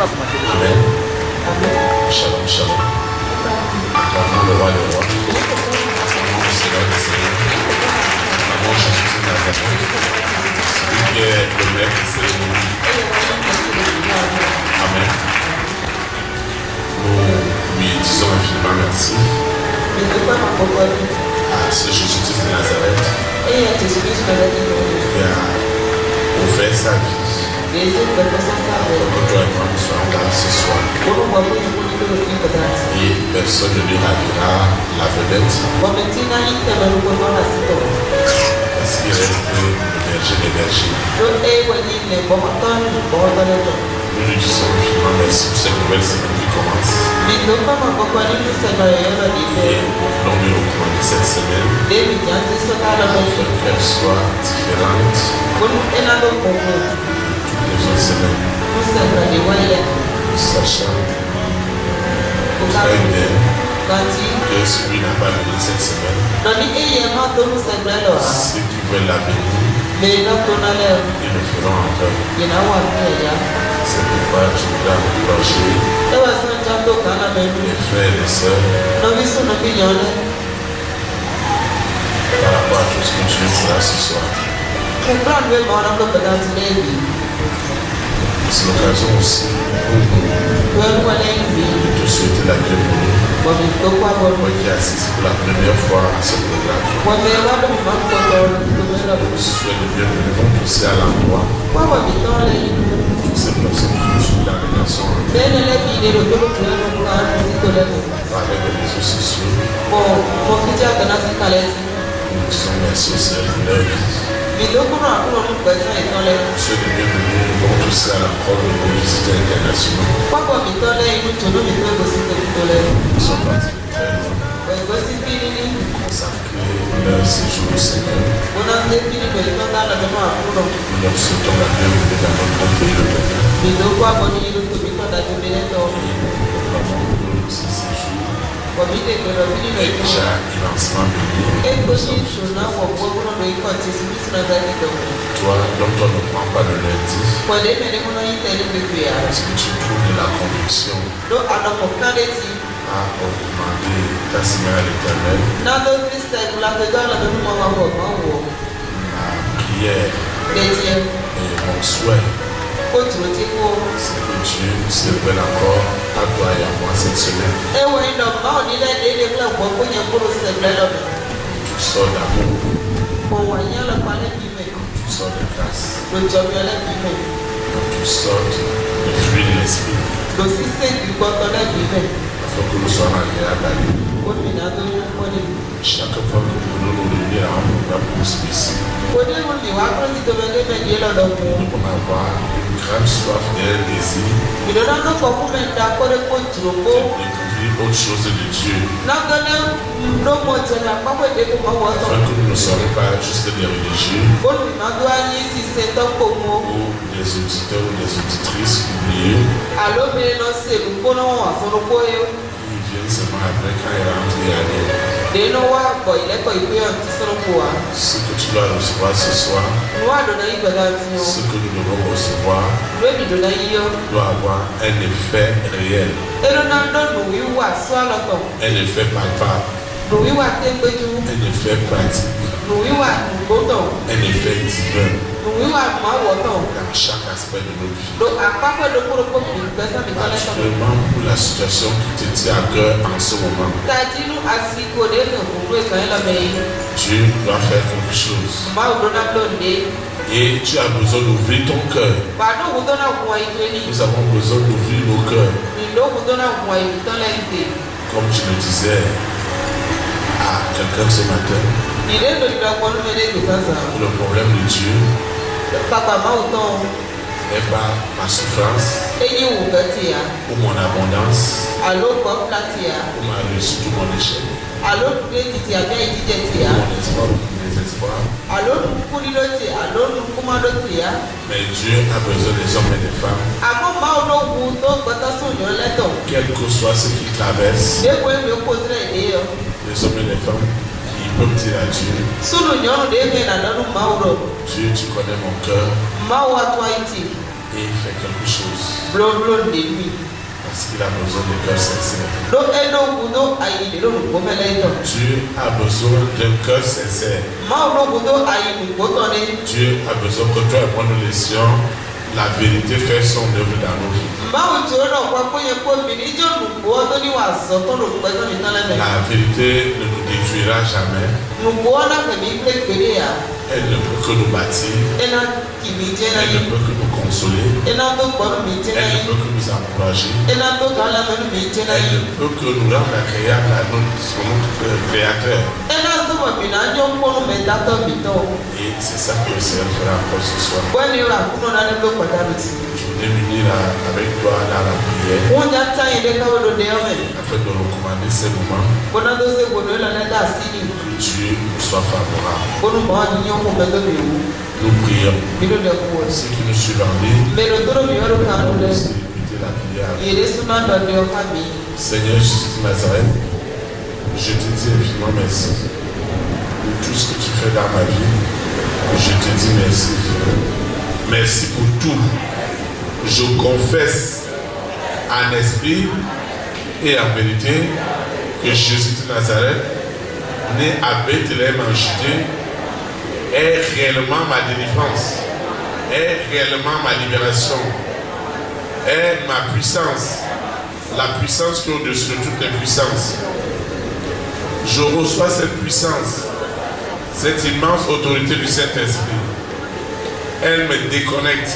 Amen. Shalom, shalom. Acclamons le roi des rois. Acclamons le Seigneur des seigneurs. Acclamons Jésus de Nazareth. Celui qui est le maître des cérémonies. Amen. Nous lui disons infiniment merci à ce Jésus-Christ de Nazareth qui a ouvert sa vie. Pour que toi et moi nous soyons là ce soir. Et personne ne lui ravira la vedette. Parce qu'il reste le berger des bergers. Nous lui disons infiniment merci pour cette nouvelle semaine qui commence. Et nous voulons lui recommander cette semaine afin qu'elle soit différente les autres semaines, sachant très bien que celui n'a pas béni cette semaine, ceux qui veulent la bénir, ils le feront encore. C'est pourquoi je voudrais encourager les frères et les sœurs par rapport à tout ce que tu feras ce soir. C'est l'occasion aussi de te souhaiter la bienvenue. Moi qui assiste pour la première fois à ce programme. Je souhaite le bienvenue donc aussi à l'endroit. Toutes ces personnes qui nous suivent la relation avec les réseaux sociaux. Nous disons merci aussi à leur vie. Je souhaite le bienvenue donc aussi à la preuve de nos visiteurs internationaux. Ils sont partis de très loin. Consacrer leur séjour au Seigneur. Nous leur souhaitons la bienvenue dans notre pays de Bénin. Et nous proclamons que ce séjour est déjà immensément béni. Toi, donc on ne prend pas le lundi. Parce que tu trouves de la conviction à recommander ta semaine à l'Éternel. La prière et mon souhait, c'est que Dieu se révèle encore à toi et à moi cette semaine. Tu sors d'amour, tu sors de grâce, tu sors de fruits de l'esprit. Afin que nous soyons agréables à lui. Chaque fois que nous voulons nous réunir à un programme pour celui-ci, nous pouvons avoir une grande soif et un désir de découvrir autre chose de Dieu. Afin que nous ne soyons pas juste des religieux ou des auditeurs ou des auditrices oubliés. Ils viennent seulement après quand ils rentrent et aller. Ce que tu dois recevoir ce soir, ce que nous devons recevoir, doit avoir un effet réel, un effet palpable, un effet pratique, un effet divin dans chaque aspect de nos vies. Particulièrement pour la situation qui te tient à cœur en ce moment. Dieu doit faire quelque chose. Et tu as besoin d'ouvrir ton cœur. Nous avons besoin d'ouvrir nos cœurs. Comme je le disais à quelqu'un ce matin, le problème de Dieu n'est pas ma souffrance ou mon abondance ou ma réussite ou mon échec ou mon espoir ou mes espoirs. Mais Dieu a besoin des hommes et des femmes, quel que soit ce qu'ils traversent, des hommes et des femmes qui peuvent dire à Dieu, Dieu, tu connais mon cœur Et il fait quelque chose. Blonde de lui. Parce qu'il a besoin de cœur sincère. Dieu a besoin d'un cœur sincère. Dieu a besoin que toi et moi nous laissions la vérité faire son œuvre dans nos vies. La vérité ne nous détruira jamais. Elle ne peut que nous bâtir. Elle ne peut que nous consoler. Elle ne peut que nous encourager. Elle ne peut que nous rendre agréables à notre Créateur. Et c'est ça que le Seigneur fera encore ce soir. Je voulais m'unir avec toi dans la prière afin de recommander ces moments. Que Dieu nous soit favorable. Nous prions. Ceux qui nous suivent en ligne, Seigneur Jésus de Nazareth, je te dis infiniment merci pour tout ce que tu fais dans ma vie. Je te dis merci. Merci pour tout. Je confesse en esprit et en vérité que Jésus de Nazareth, né à Bethléem en Judée, est réellement ma délivrance, est réellement ma libération, est ma puissance, la puissance qui est au-dessus de toutes les puissances. Je reçois cette puissance, cette immense autorité du Saint-Esprit. Elle me déconnecte,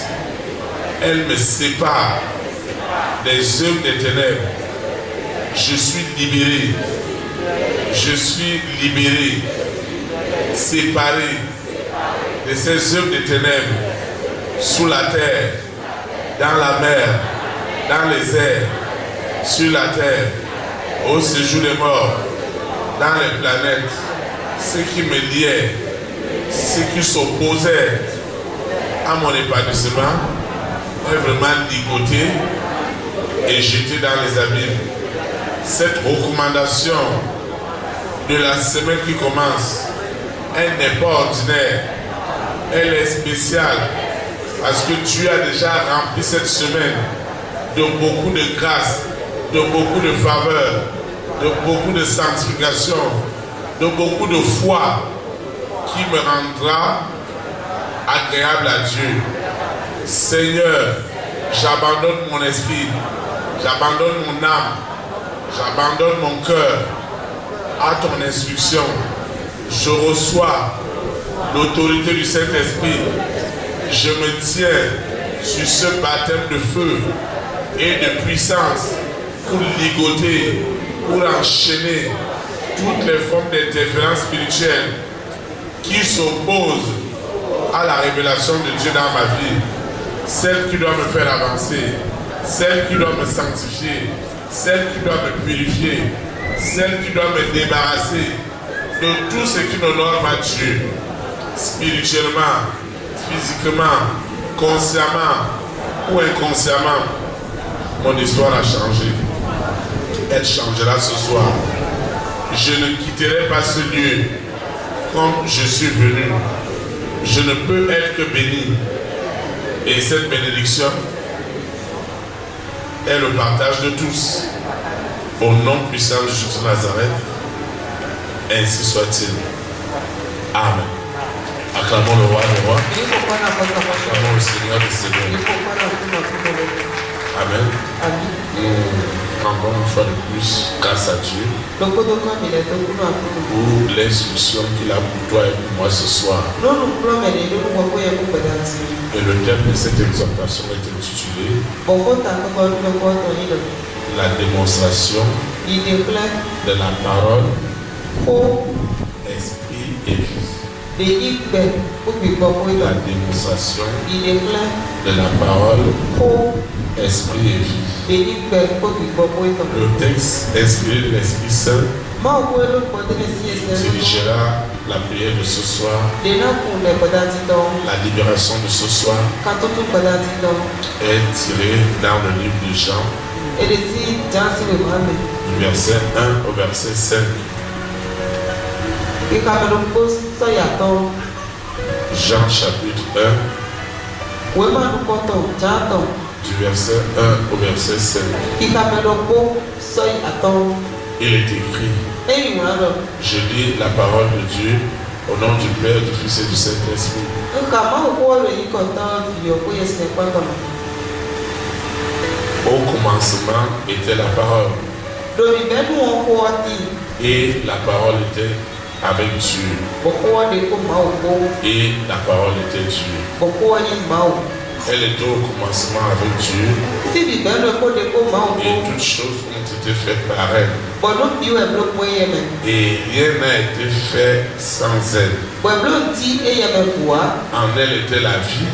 elle me sépare des œuvres des ténèbres. Je suis libéré. Je suis libéré, séparé de ces œuvres de ténèbres, sous la terre, dans la mer, dans les airs, sur la terre, au séjour des morts, dans les planètes. Ce qui me liait, ce qui s'opposait à mon épanouissement est vraiment ligoté et jeté dans les abîmes. Cette recommandation de la semaine qui commence, elle n'est pas ordinaire, elle est spéciale parce que Dieu a déjà rempli cette semaine de beaucoup de grâce, de beaucoup de faveur, de beaucoup de sanctification, de beaucoup de foi qui me rendra agréable à Dieu. Seigneur, j'abandonne mon esprit, j'abandonne mon âme, j'abandonne mon cœur à ton instruction. Je reçois l'autorité du Saint-Esprit. Je me tiens sur ce baptême de feu et de puissance pour ligoter, pour enchaîner toutes les formes d'interférence spirituelle qui s'opposent à la révélation de Dieu dans ma vie. Celle qui doit me faire avancer, celle qui doit me sanctifier, celle qui doit me purifier, celle qui doit me débarrasser de tout ce qui n'honore pas Dieu, spirituellement, physiquement, consciemment ou inconsciemment. Mon histoire a changé. Elle changera ce soir. Je ne quitterai pas ce lieu comme je suis venu. Je ne peux être que béni. Et cette bénédiction est le partage de tous. Au nom puissant de Jésus de Nazareth, ainsi soit-il. Amen. Acclamons le roi des rois. Acclamons le Seigneur des seigneurs. Amen. Nous rendons une fois de plus grâce à Dieu pour l'instruction qu'il a pour toi et pour moi ce soir. Et le thème de cette exhortation est intitulé la démonstration de la parole, esprit et vie. La démonstration de la parole, esprit et vie. Le texte inspiré de l'Esprit Saint dirigera la prière de ce soir, la libération de ce soir est tirée dans le livre de Jean, du verset 1 au verset 5. Jean chapitre 1, du verset 1 au verset 7. Il est écrit, je lis la parole de Dieu au nom du Père, du Fils et du Saint-Esprit. Au commencement était la parole. Et la parole était avec Dieu. Et la parole était Dieu. Elle était au commencement avec Dieu. Et toutes choses ont été faites par elle. Et rien n'a été fait sans elle. En elle était la vie.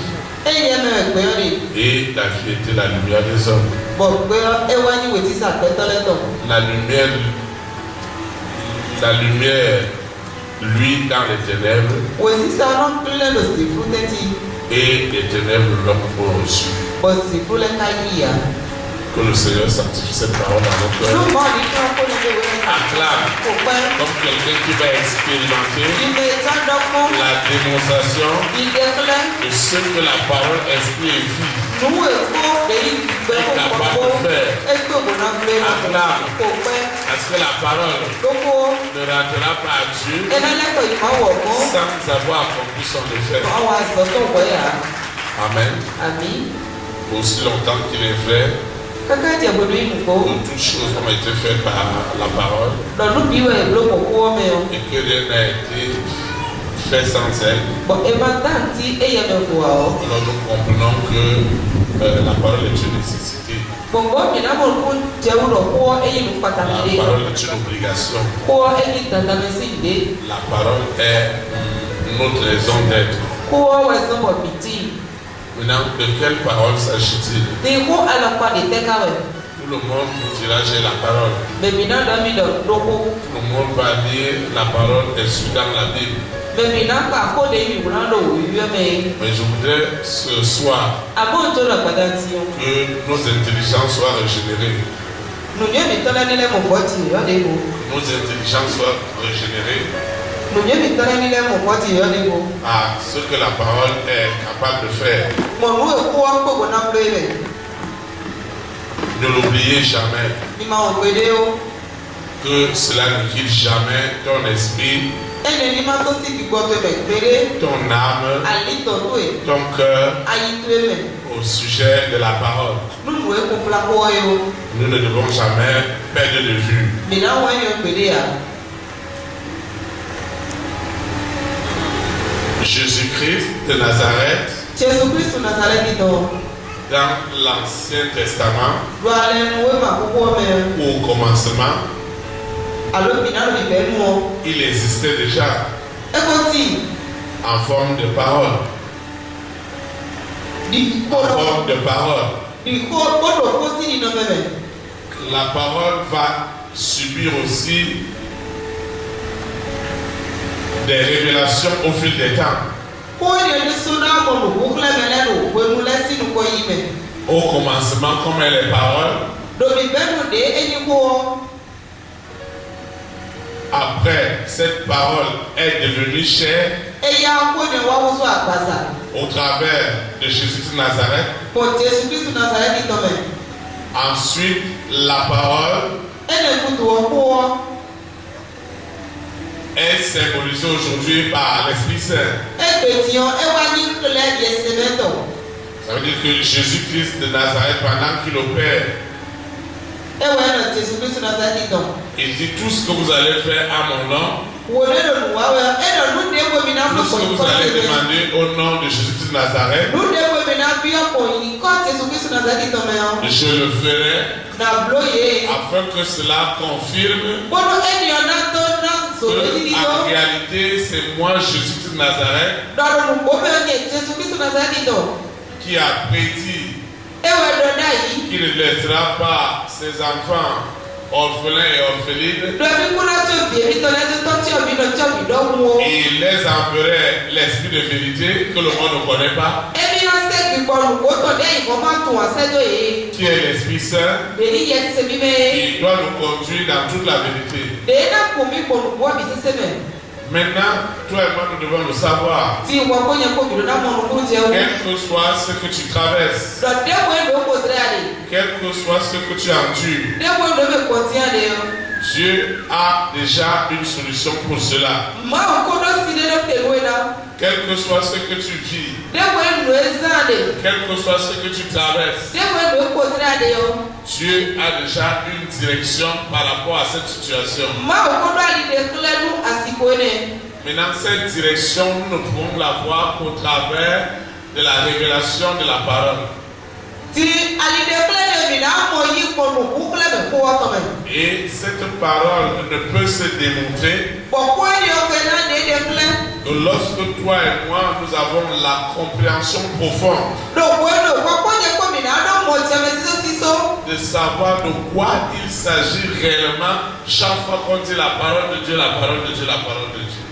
Et la vie était la lumière des hommes. La lumière, lui, dans les ténèbres. Et les ténèbres l'ont reçu. Que le Seigneur sanctifie cette parole dans nos cœurs. Acclame comme quelqu'un qui va expérimenter la démonstration de ce que la parole esprit et vie est capable de faire. Acclame parce que la parole ne rentrera pas à Dieu sans avoir accompli son effet. Amen. Aussi longtemps qu'il est vrai, toutes choses ont été faites par la parole et que rien n'a été fait sans elle. Alors nous comprenons que la parole est une nécessité. La parole est une obligation. La parole est notre raison d'être. Maintenant, de quelle parole s'agit-il? Tout le monde dira j'ai la parole. Tout le monde va dire la parole est sur dans la Bible. Mais je voudrais ce soir que nos intelligences soient régénérées. Nos intelligences soient régénérées à ce que la parole est capable de faire. Ne l'oubliez jamais que cela ne quitte jamais ton esprit, ton âme, ton cœur au sujet de la parole. Nous ne devons jamais perdre de vue. Jésus-Christ de Nazareth, dans l'Ancien Testament, au commencement, il existait déjà en forme de parole. En forme de parole. La parole va subir aussi des révélations au fil des temps. Au commencement, comme elle est parole, après cette parole est devenue chair au travers de Jésus de Nazareth. Ensuite, la parole est symbolisée aujourd'hui par l'Esprit Saint. Ça veut dire que Jésus-Christ de Nazareth, pendant qu'il opère, il dit tout ce que vous allez faire à mon nom, tout ce que vous allez demander au nom de Jésus de Nazareth, je le ferai afin que cela confirme que en réalité c'est moi Jésus de Nazareth qui a prédit qu'il ne laissera pas ses enfants orphelins et orphelines. Et il les enverrait l'esprit de vérité que le monde ne connaît pas, qui est l'Esprit Saint, qui doit nous conduire dans toute la vérité. Maintenant, toi et moi, nous devons le savoir. Quel que soit ce que tu traverses, quel que soit ce que tu endures, Dieu a déjà une solution pour cela. Quel que soit ce que tu vis, quel que soit ce que tu traverses, Dieu a déjà une direction par rapport à cette situation. Maintenant, cette direction, nous ne pouvons la voir qu'au travers de la révélation de la parole. Et cette parole ne peut se démontrer que lorsque toi et moi, nous avons la compréhension profonde de savoir de quoi il s'agit réellement chaque fois qu'on dit la parole de Dieu, la parole de Dieu, la parole de Dieu.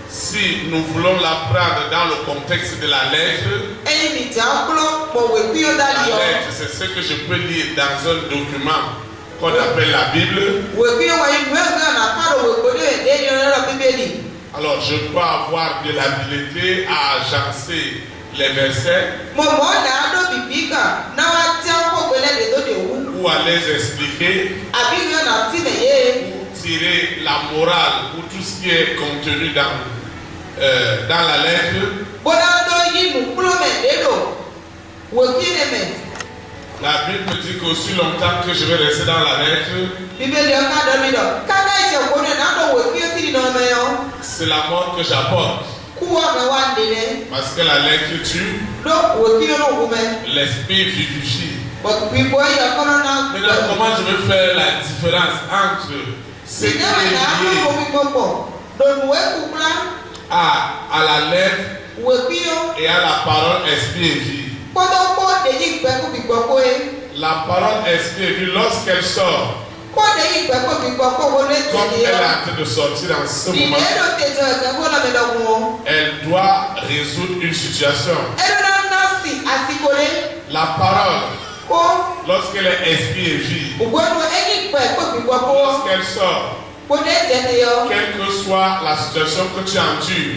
Si nous voulons l'apprendre dans le contexte de la lettre, c'est ce que je peux lire dans un document qu'on appelle la Bible. Alors je peux avoir de l'habileté à agencer les versets ou à les expliquer, ou tirer la morale ou tout ce qui est contenu dans la lettre. La Bible me dit qu'aussi longtemps que je vais rester dans la lettre, c'est la mort que j'apporte. Parce que la lettre tue, l'esprit vivifie. Maintenant, comment je vais faire la différence entre ce qui est lié à la lettre et à la parole esprit et vie? La parole esprit et vie, lorsqu'elle sort, comme elle est en train de sortir en ce moment, elle doit résoudre une situation. La parole, lorsqu'elle est esprit et vie, lorsqu'elle sort, quelle que soit la situation que tu endures,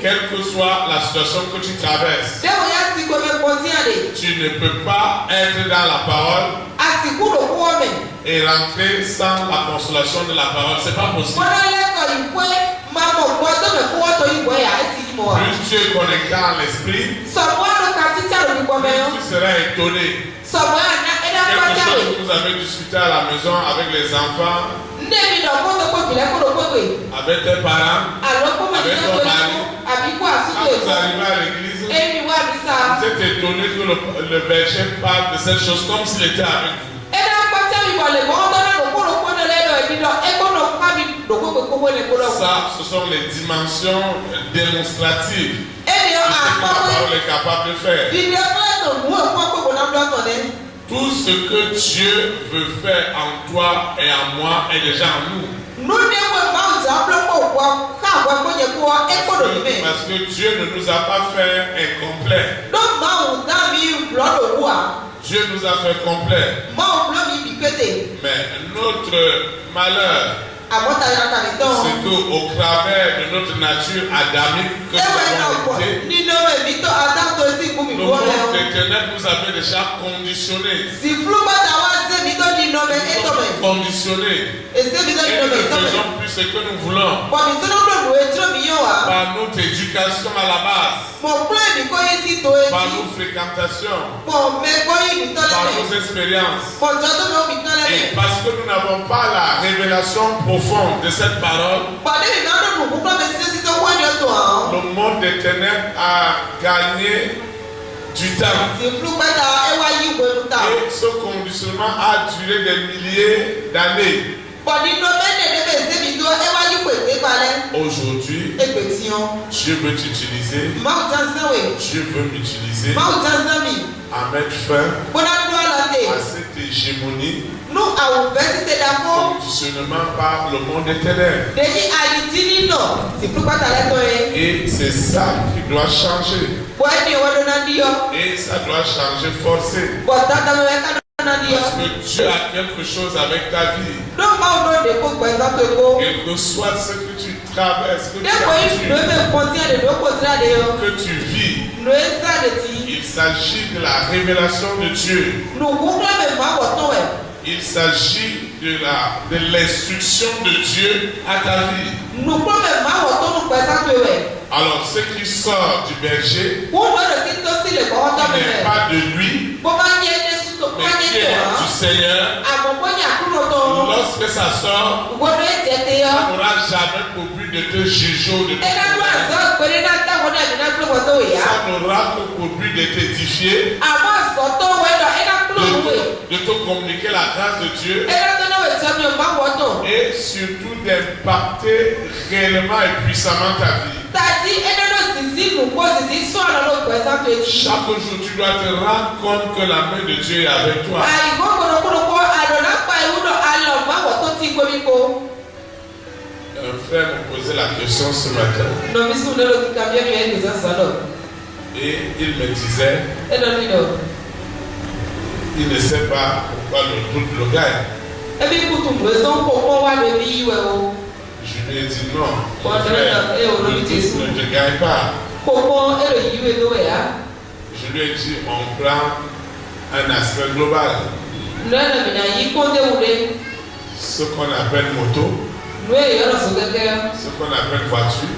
quelle que soit la situation que tu traverses, tu ne peux pas être dans la parole et rentrer sans la consolation de la parole. C'est pas possible. Plus tu es connecté à l'esprit, tu seras étonné. Quelque chose que vous avez discuté à la maison avec les enfants, avec tes parents, avec ton mari. Quand vous arrivez à l'église, vous êtes étonné que le berger parle de cette chose comme s'il était avec vous. Ça, ce sont les dimensions démonstratives de ce que la parole est capable de faire. Tout ce que Dieu veut faire en toi et en moi est déjà en nous. Parce que Dieu ne nous a pas fait incomplets. Dieu nous a fait complets. Mais notre malheur, c'est qu'au travers de notre nature adamique que nous avons hérité, le monde des ténèbres nous avait déjà conditionnés. Conditionnés. Et nous ne faisons plus ce que nous voulons. Par notre éducation à la base, par nos fréquentations, par nos expériences, et parce que nous n'avons pas la révélation profonde de cette parole, le monde des ténèbres a gagné du temps. Et ce conditionnement a duré des milliers d'années. Aujourd'hui, Dieu veut t'utiliser. Dieu veut m'utiliser à mettre fin à cette l'hégémonie, Nous avons versé d'abord. conditionnement par le monde éternel. Et c'est ça qui doit changer. Et ça doit changer forcé. Parce que Dieu a quelque chose avec ta vie. Il reçoit ce que tu traverses, que tu vis. Il s'agit de la révélation de Dieu. Il s'agit de l'instruction de Dieu à ta vie. Alors, ce qui sort du berger, qui n'est pas de lui, mais qui est du Seigneur, lorsque ça sort, ça n'aura jamais pour but de te juger ou de te condamner. Ça n'aura que pour but de t'édifier, de te communiquer la grâce de Dieu et surtout d'impacter réellement et puissamment ta vie. Chaque jour, tu dois te rendre compte que la main de Dieu est avec toi. Un frère me posait la question ce matin et il me disait il ne sait pas pourquoi le doute le gagne. Je lui ai dit non, frère, le doute ne te gagne pas. Je lui ai dit on prend un aspect global. Ce qu'on appelle moto, ce qu'on appelle voiture,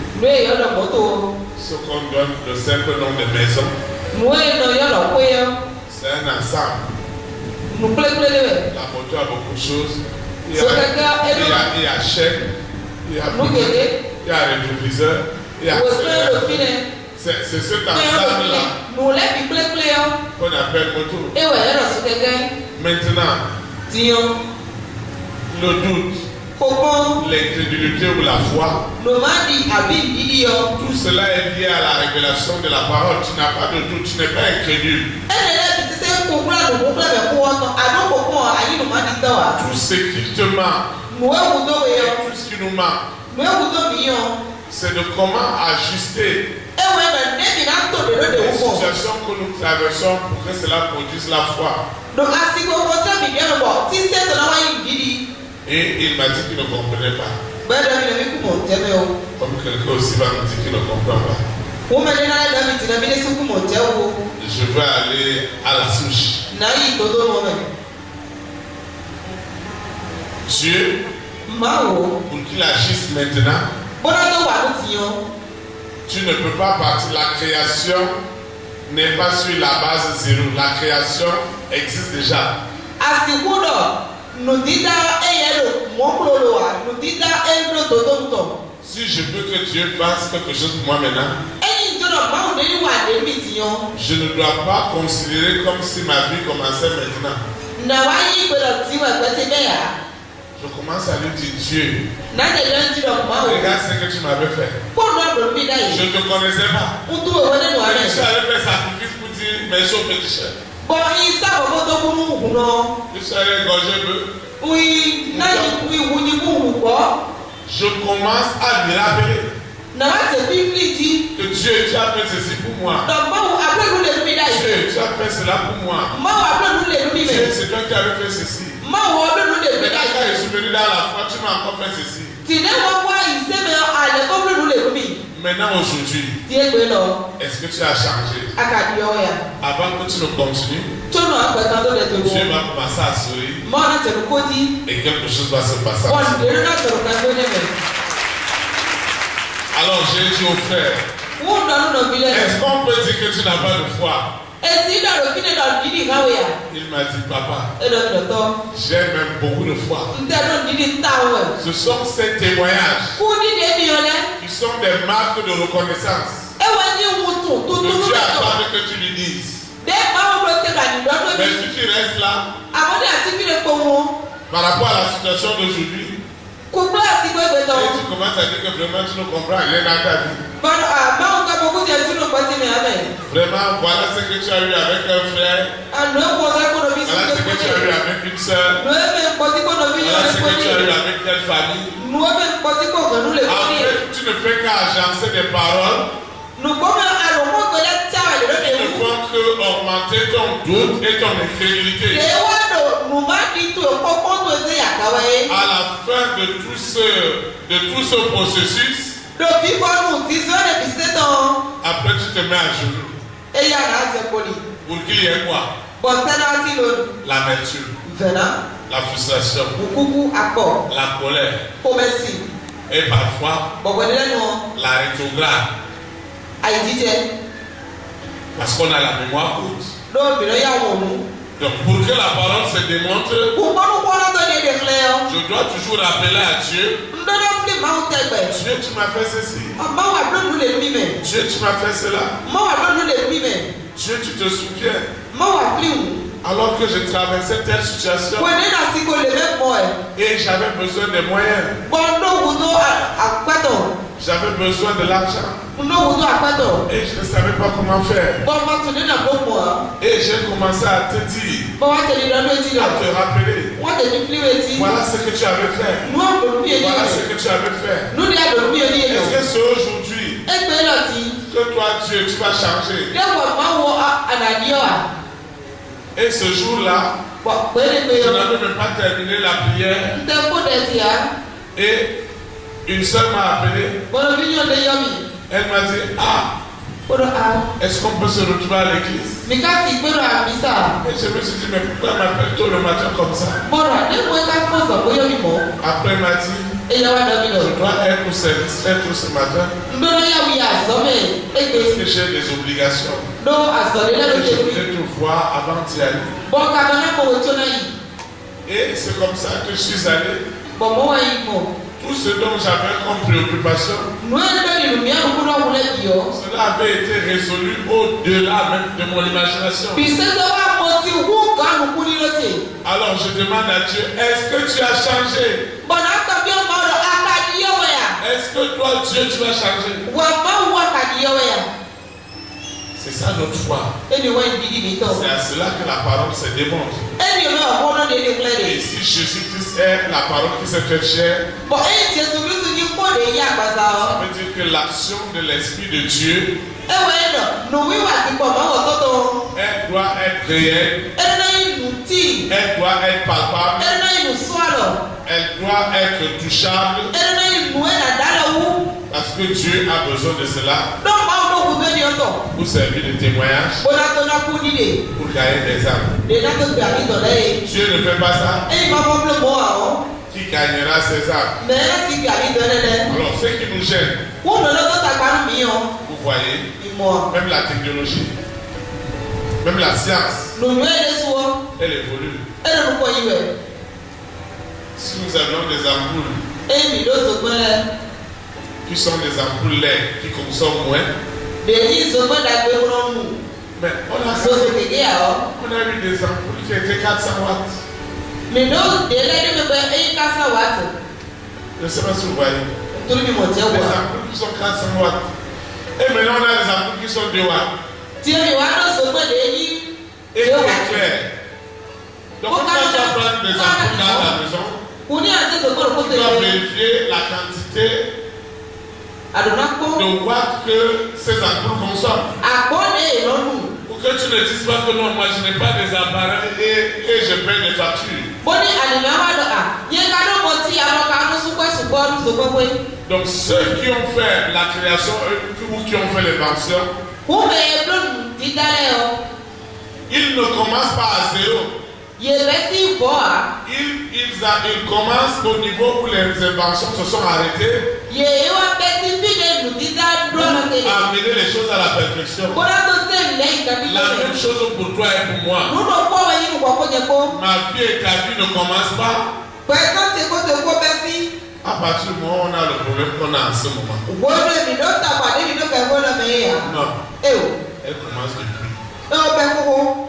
ce qu'on donne le simple nom de maison, c'est un ensemble. La moto a beaucoup de choses. Il y a chaîne, il y a rétroviseur, il y a accélérateur. C'est cet ensemble-là qu'on appelle moto. Maintenant, le doute, l'incrédulité ou la foi, tout cela est lié à la révélation de la parole. Tu n'as pas de doute, tu n'es pas incrédule. Tout ce qui te manque, tout ce qui nous manque, c'est de comment ajuster les situations que nous traversons pour que cela produise la foi. Et il m'a dit qu'il ne comprenait pas. Comme quelqu'un aussi va me dire qu'il ne comprend pas. Je veux aller à la souche. Dieu, pour qu'il agisse maintenant, tu ne peux pas partir. La création n'est pas sur la base zéro. La création existe déjà. Si je veux que Dieu fasse quelque chose pour moi maintenant, je ne dois pas considérer comme si ma vie commençait maintenant. Je commence à lui dire Dieu, regarde ce que tu m'avais fait. Je ne te connaissais pas. Je suis allé faire sacrifice pour dire merci au péché. Je suis allé égorger bœuf. Je commence à lui rappeler que Dieu, tu as fait ceci pour moi. Dieu, tu as fait cela pour moi. Dieu, c'est toi qui avais fait ceci. Maintenant, quand je suis venu dans la foi, tu m'as encore fait ceci. Maintenant, aujourd'hui, est-ce que tu as changé? Avant que tu ne continues, Dieu va commencer à sourire et quelque chose va se passer. Alors j'ai dit au frère, est-ce qu'on peut dire que tu n'as pas de foi? Il m'a dit, papa, j'ai même beaucoup de foi. Ce sont ces témoignages qui sont des marques de reconnaissance. Que Dieu attend que tu lui dises. Mais si tu restes là, par rapport à la situation d'aujourd'hui, Kukla si kwe Et beton. tu commences à dire que vraiment tu ne comprends rien dans ta vie. Bon, ma on a beaucoup de gens qui n'ont pas dit mais amen. Vraiment, voilà ce que tu as eu avec un frère. Nous posons qu'on a vu Voilà ce que tu as eu avec une soeur. nous même pas dit qu'on a vu Voilà ce que tu as eu avec telle famille. nous même pas dit qu'on nous les En connaît. fait, tu ne fais qu'agencer des paroles Nous comme à l'homme que la table de qui ne font qu'augmenter ton doute et ton incrédulité. nous m'a dit tout comment nous y a travaillé. À la fin de tout ce processus, Le vivant nous disons les biscuits dans après tu te mets à genoux. et il y a là c'est poli. Pour qu'il y ait quoi? Bon, t'as dit le L'amertume, venant, la frustration, beaucoup accord, la colère commerce. et parfois Bon, voilà non. la rétrograde. Aïdije. Parce qu'on a la mémoire courte. Donc, il y a un Donc pour que la parole se démontre, pourquoi nous pourrons donner des fleurs? je dois toujours rappeler à Dieu, Nous donnons plus mal. Dieu tu m'as fait ceci, Maman a donné nous les lui-même. Dieu tu m'as fait cela, Maman a donné nous les lui-même. Dieu tu te souviens, Maman a pris où? alors que je traversais telle situation Quand on est dans ce qu'on les met moi. et j'avais besoin de moyens, Bon, nous à quoi donc? j'avais besoin de l'argent Nous à quoi donc? et je ne savais pas comment faire. Bon, maintenant dans bon mois. Et j'ai commencé à te dire, Bon, on te dit dans le dit à là. te rappeler, On te dit plus petit. voilà ce que tu avais fait, Nous on peut lui voilà dire. ce que tu avais fait. Nous lui avons lui dire. Est-ce que c'est aujourd'hui Et puis là dit. que toi Dieu tu vas changer? Là on va voir à la dio. Et ce jour-là, Bon, ben je n'avais même pas terminé la prière t'es pour des dia. et une soeur m'a appelé. Bon, vignon de yomi. Elle m'a dit, ah, Pour a. est-ce qu'on peut se retrouver à l'église? Mais quand il peut la misa. Et je me suis dit, mais pourquoi elle m'appelle tôt le matin comme ça? Bon, là, dès moi quand on s'en va yomi mo. Après, elle m'a dit, Et là on a mis je le. dois être au service très tôt ce matin Nous là yomi a somme. Et parce que que j'ai des obligations. non à somme là Et le je début. voulais te voir avant d'y aller. Bon, quand on a pour retourner. Et c'est comme ça que je suis allé. Bon, moi il mo. Tout ce dont j'avais comme préoccupation, Nous on a dit nous bien nous on voulait dire. cela avait été résolu au-delà même de mon imagination. Puis c'est ça va montrer où quand nous courir le thé. Alors je demande à Dieu, est-ce que tu as changé? Bon, on a bien mal à la dio ya. Est-ce que toi, Dieu, tu vas changer? Wa ma wa ka dio ya. C'est ça notre foi. Et nous on dit dit to. C'est à cela que la parole se démontre. Et nous on a de Et déclarer. si Jésus-Christ est la parole qui s'est fait chair, Bon, et Jésus Christ dit quoi de ya ça baza. veut dire que l'action de l'Esprit de Dieu, E ouais non, nous oui wa ti ko ma wo toto. elle doit être réelle, E na yi nu ti. elle doit être palpable, E na yi nu swalo. elle doit être touchable, E na yi nu e na dala wu. parce que Dieu a besoin de cela Donc ma wo ku be ni oto. pour servir de témoignage, Bon na to na ku ni de. pour gagner des âmes. De na to gba ni to le. Dieu ne fait pas ça. E ma mo ble mo a o. Qui gagnera ses âmes? Mais là si gba ni to le. Alors, ce qui nous gêne, Wo no lo to ta pa mi o. vous voyez, Mo. même la technologie, même la science, No me de so. elle évolue. E no ko yi we. Si nous avions des ampoules E mi do so pe. qui sont des ampoules LED, qui consomment moins, De yi so pe da gbe ro nu. mais So so ke ge a o. on a eu des ampoules qui étaient 400 watts. Mais non, de là de me be e ka sa wa to. Je ne sais pas si vous voyez. To ni mo je Des wa. ampoules qui sont 400 watts. Et maintenant, on a des ampoules qui sont 2 watts. Ti mi wa do so pe de yi. Et qui est clair. Donc, quand tu vas prendre des ampoules dans ta maison, Ko ni ase so ko tu dois vérifier la quantité Adona ko. de watts que ces ampoules consomment. Akone lo nu. Pour que tu ne dises pas que non, moi je n'ai pas des appareils et je paie des factures. Boni anina wa do a. Ye ka do mo ti a lo ka no su ko. Donc ceux qui ont fait la création ou qui ont fait l'invention, Ko me e blo ti dale o. ils ne commencent pas à zéro. Ye be si bo a. Ils commencent au niveau où les inventions se sont arrêtées Ye wa be ti fi de nu ti da blo no te. à amener les choses à la perfection. Bona to se le ka bi La même lo. chose pour toi et pour moi. Nu no ko wa yi nu ko je ko. Ma vie et ta vie ne commencent pas Pe kan te ko be si. à partir du moment où on a le problème qu'on a en ce moment. Wo do mi do ta pa de mi do ka wo na me ya. Non, E o. elle commence depuis. E o